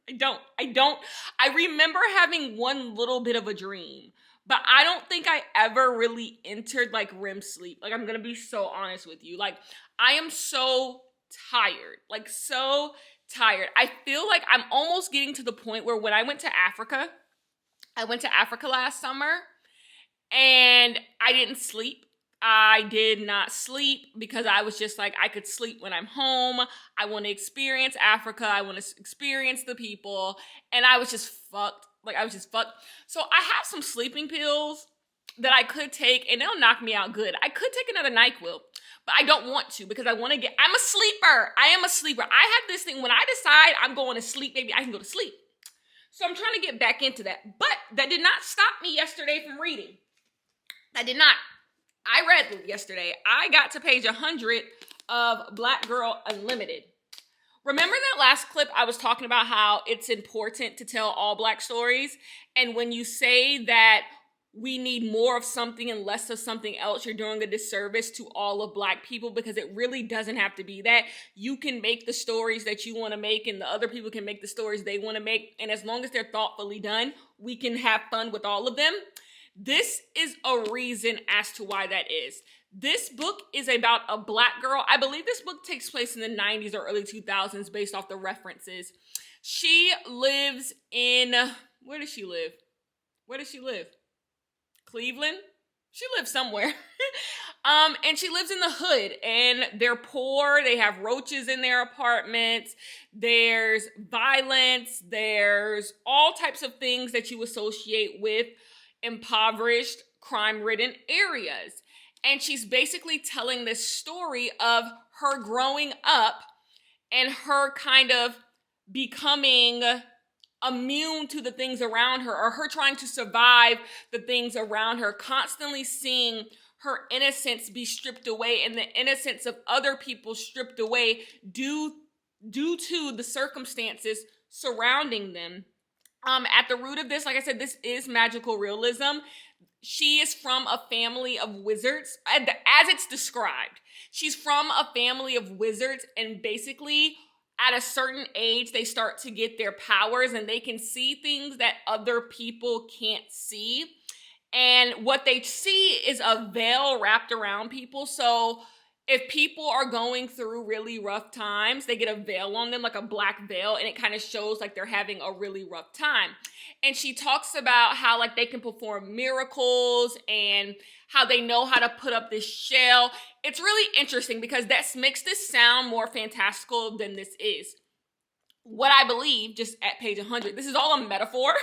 I remember having one little bit of a dream, but I don't think I ever really entered like REM sleep. Like, I'm gonna be so honest with you. Like, I am so tired. Like, so tired. I feel like I'm almost getting to the point where when I went to Africa last summer and I didn't sleep. I did not sleep because I was just like, I could sleep when I'm home. I want to experience Africa. I want to experience the people. And I was just fucked. So I have some sleeping pills that I could take and they'll knock me out good. I could take another NyQuil, but I don't want to because I'm a sleeper. I am a sleeper. I have this thing, when I decide I'm going to sleep, baby, I can go to sleep. So I'm trying to get back into that. But that did not stop me yesterday from reading. That did not. I read yesterday. I got to page 100 of Black Girl Unlimited. Remember that last clip I was talking about how it's important to tell all Black stories? And when you say that we need more of something and less of something else, you're doing a disservice to all of Black people, because it really doesn't have to be that. You can make the stories that you want to make and the other people can make the stories they want to make. And as long as they're thoughtfully done, we can have fun with all of them. This is a reason as to why that is. This book is about a Black girl. I believe this book takes place in the 90s or early 2000s based off the references. She lives in, where does she live? Cleveland? She lives somewhere. And she lives in the hood and they're poor. They have roaches in their apartments. There's violence. There's all types of things that you associate with impoverished, crime-ridden areas. And she's basically telling this story of her growing up and her kind of becoming immune to the things around her, or her trying to survive the things around her, constantly seeing her innocence be stripped away and the innocence of other people stripped away due to the circumstances surrounding them. At the root of this, like I said, this is magical realism. She is from a family of wizards, as it's described. She's from a family of wizards, and basically at a certain age, they start to get their powers and they can see things that other people can't see. And what they see is a veil wrapped around people. So if people are going through really rough times, they get a veil on them, like a black veil, and it kind of shows like they're having a really rough time. And she talks about how like they can perform miracles and how they know how to put up this shell. It's really interesting because that makes this sound more fantastical than this is. What I believe, just at page 100, this is all a metaphor.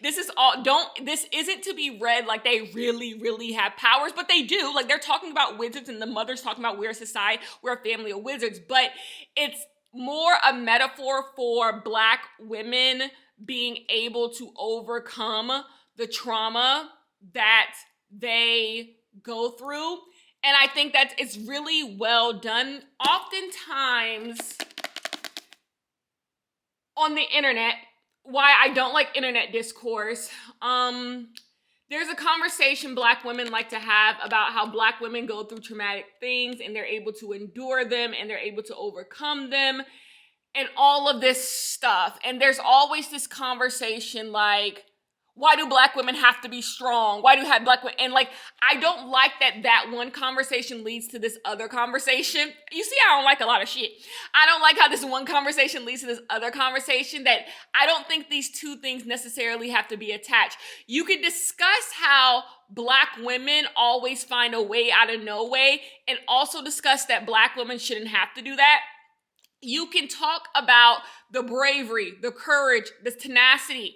This isn't to be read like they really, really have powers, but they do. Like, they're talking about wizards and the mother's talking about we're a society, we're a family of wizards, but it's more a metaphor for Black women being able to overcome the trauma that they go through. And I think that it's really well done. Oftentimes on the internet, why I don't like internet discourse, there's a conversation Black women like to have about how Black women go through traumatic things and they're able to endure them and they're able to overcome them and all of this stuff. And there's always this conversation like, why do Black women have to be strong? Why do you have Black women? And like, I don't like that one conversation leads to this other conversation. You see, I don't like a lot of shit. I don't like how this one conversation leads to this other conversation, that I don't think these two things necessarily have to be attached. You could discuss how Black women always find a way out of no way, and also discuss that Black women shouldn't have to do that. You can talk about the bravery, the courage, the tenacity,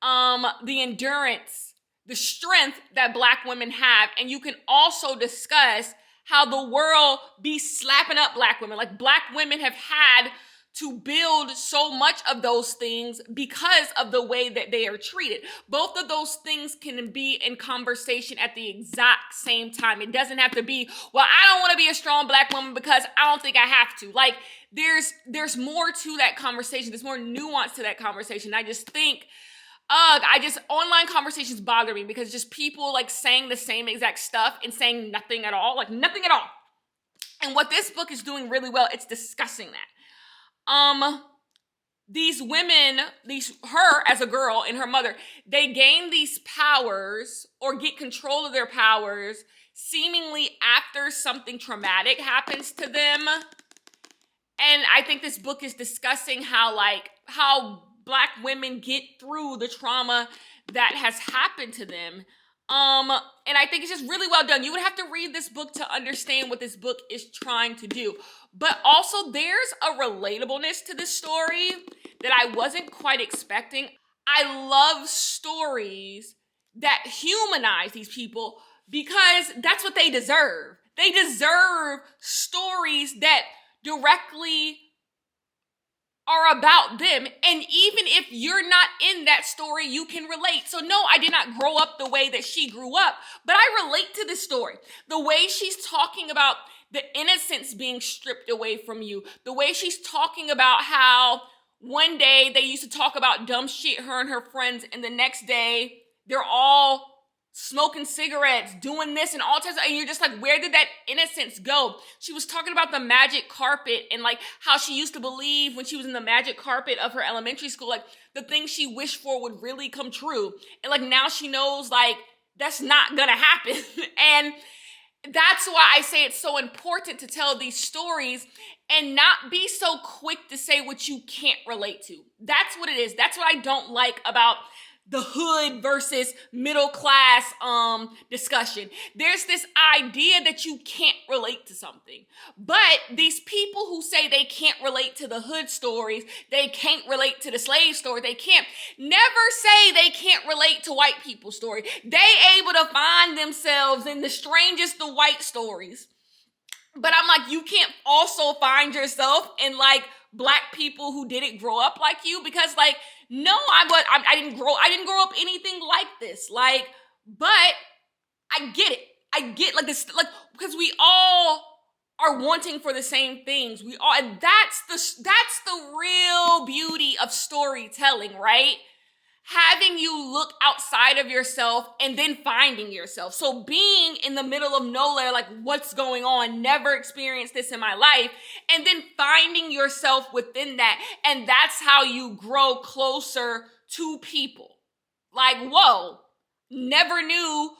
the endurance, the strength that Black women have. And you can also discuss how the world be slapping up Black women. Like, Black women have had to build so much of those things because of the way that they are treated. Both of those things can be in conversation at the exact same time. It doesn't have to be, well, I don't want to be a strong Black woman because I don't think I have to. Like, there's more to that conversation. There's more nuance to that conversation. I just think online conversations bother me because just people like saying the same exact stuff and saying nothing at all, like nothing at all. And what this book is doing really well, it's discussing that. These women, her as a girl and her mother, they gain these powers or get control of their powers seemingly after something traumatic happens to them. And I think this book is discussing how Black women get through the trauma that has happened to them. And I think it's just really well done. You would have to read this book to understand what this book is trying to do. But also there's a relatableness to this story that I wasn't quite expecting. I love stories that humanize these people because that's what they deserve. They deserve stories that directly are about them. And even if you're not in that story, you can relate. So no, I did not grow up the way that she grew up, but I relate to this story. The way she's talking about the innocence being stripped away from you. The way she's talking about how one day they used to talk about dumb shit, her and her friends, and the next day they're all smoking cigarettes, doing this and all types of, and you're just like, where did that innocence go? She was talking about the magic carpet and like how she used to believe when she was in the magic carpet of her elementary school, like the things she wished for would really come true. And like now she knows like that's not gonna happen. And that's why I say it's so important to tell these stories and not be so quick to say what you can't relate to. That's what it is. That's what I don't like about the hood versus middle class discussion. There's this idea that you can't relate to something. But these people who say they can't relate to the hood stories, they can't relate to the slave story, they can't never say they can't relate to white people's story. They able to find themselves in the strangest of white stories. But I'm like, you can't also find yourself in like Black people who didn't grow up like you, because like, no, I didn't grow up anything like this. Like, but I get it. I get like this, like, because we all are wanting for the same things. We all, and that's the real beauty of storytelling, right? Having you look outside of yourself and then finding yourself. So being in the middle of nowhere, like what's going on, never experienced this in my life, and then finding yourself within that. And that's how you grow closer to people. Like, whoa, never knew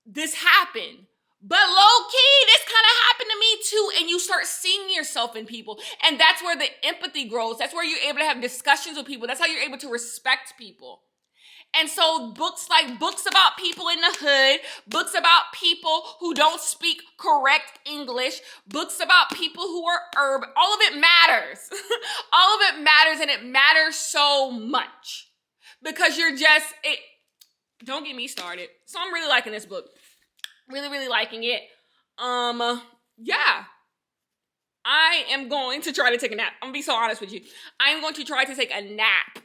this happened. But low key, this kind of happened to me too. And you start seeing yourself in people. And that's where the empathy grows. That's where you're able to have discussions with people. That's how you're able to respect people. And so books about people in the hood, books about people who don't speak correct English, books about people who are urban, all of it matters. All of it matters, and it matters so much. Because don't get me started. So I'm really liking this book. Really, really liking it. Yeah. I am going to try to take a nap. I'm gonna be so honest with you. I'm going to try to take a nap.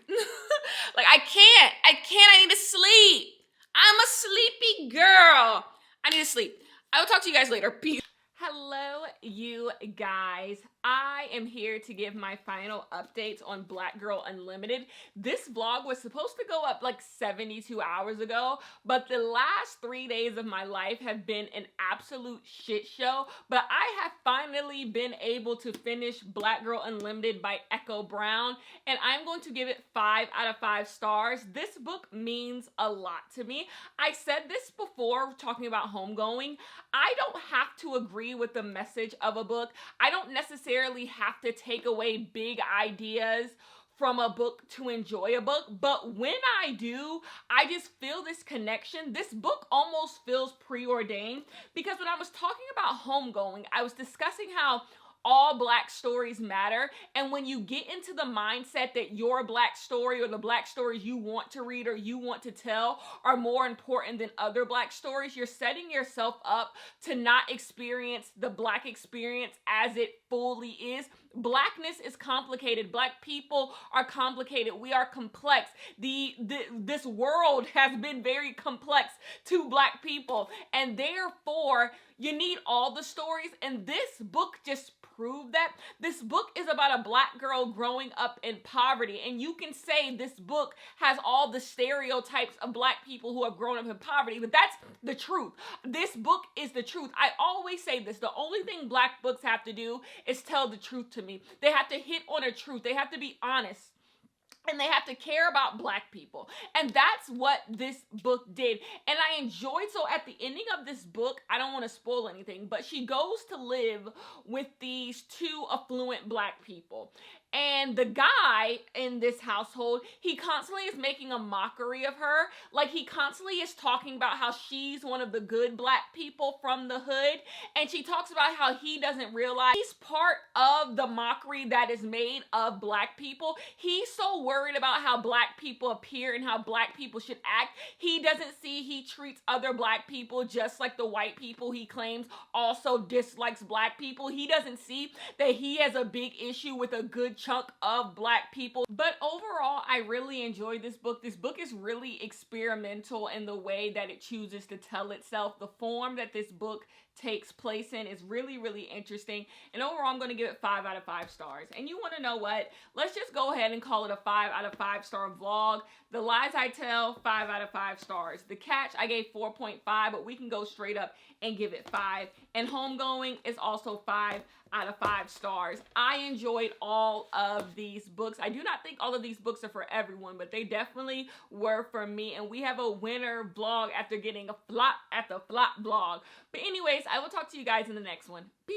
Like, I can't. I need to sleep. I'm a sleepy girl. I need to sleep. I will talk to you guys later. Peace. Hello, you guys. I am here to give my final updates on Black Girl Unlimited. This vlog was supposed to go up like 72 hours ago, but the last 3 days of my life have been an absolute shit show. But I have finally been able to finish Black Girl Unlimited by Echo Brown, and I'm going to give it 5 out of 5 stars. This book means a lot to me. I said this before talking about Homegoing. I don't have to agree with the message of a book. I don't necessarily have to take away big ideas from a book to enjoy a book, but when I do, I just feel this connection. This book almost feels preordained, because when I was talking about Homegoing, I was discussing how all Black stories matter, and when you get into the mindset that your Black story or the Black stories you want to read or you want to tell are more important than other Black stories, you're setting yourself up to not experience the Black experience as it fully is, Blackness is complicated. Black people are complicated. We are complex. This world has been very complex to Black people, and therefore you need all the stories, and this book just proved that. This book is about a Black girl growing up in poverty, and you can say this book has all the stereotypes of Black people who have grown up in poverty, but that's the truth. This book is the truth. I always say this: the only thing Black books have to do is tell the truth to me. They have to hit on a truth. They have to be honest. And they have to care about Black people. And that's what this book did. And I enjoyed, so at the ending of this book, I don't want to spoil anything, but she goes to live with these two affluent Black people. And the guy in this household, he constantly is making a mockery of her. Like, he constantly is talking about how she's one of the good Black people from the hood. And she talks about how he doesn't realize he's part of the mockery that is made of Black people. He's so worried about how Black people appear and how Black people should act. He doesn't see he treats other Black people just like the white people he claims also dislikes Black people. He doesn't see that he has a big issue with a good chunk of Black people. But overall, I really enjoyed this book. This book is really experimental in the way that it chooses to tell itself. The form that this book takes place in is really, really interesting. And overall, I'm going to give it 5 out of 5 stars. And you want to know what? Let's just go ahead and call it a 5 out of 5 star vlog. The Lies I Tell, 5 out of 5 stars. The Catch, I gave 4.5, but we can go straight up and give it 5. And Homegoing is also 5 out of 5 stars. I enjoyed all of these books. I do not think all of these books are for everyone, but they definitely were for me. And we have a winner vlog after getting a flop at the flop vlog. But anyways, I will talk to you guys in the next one. Peace.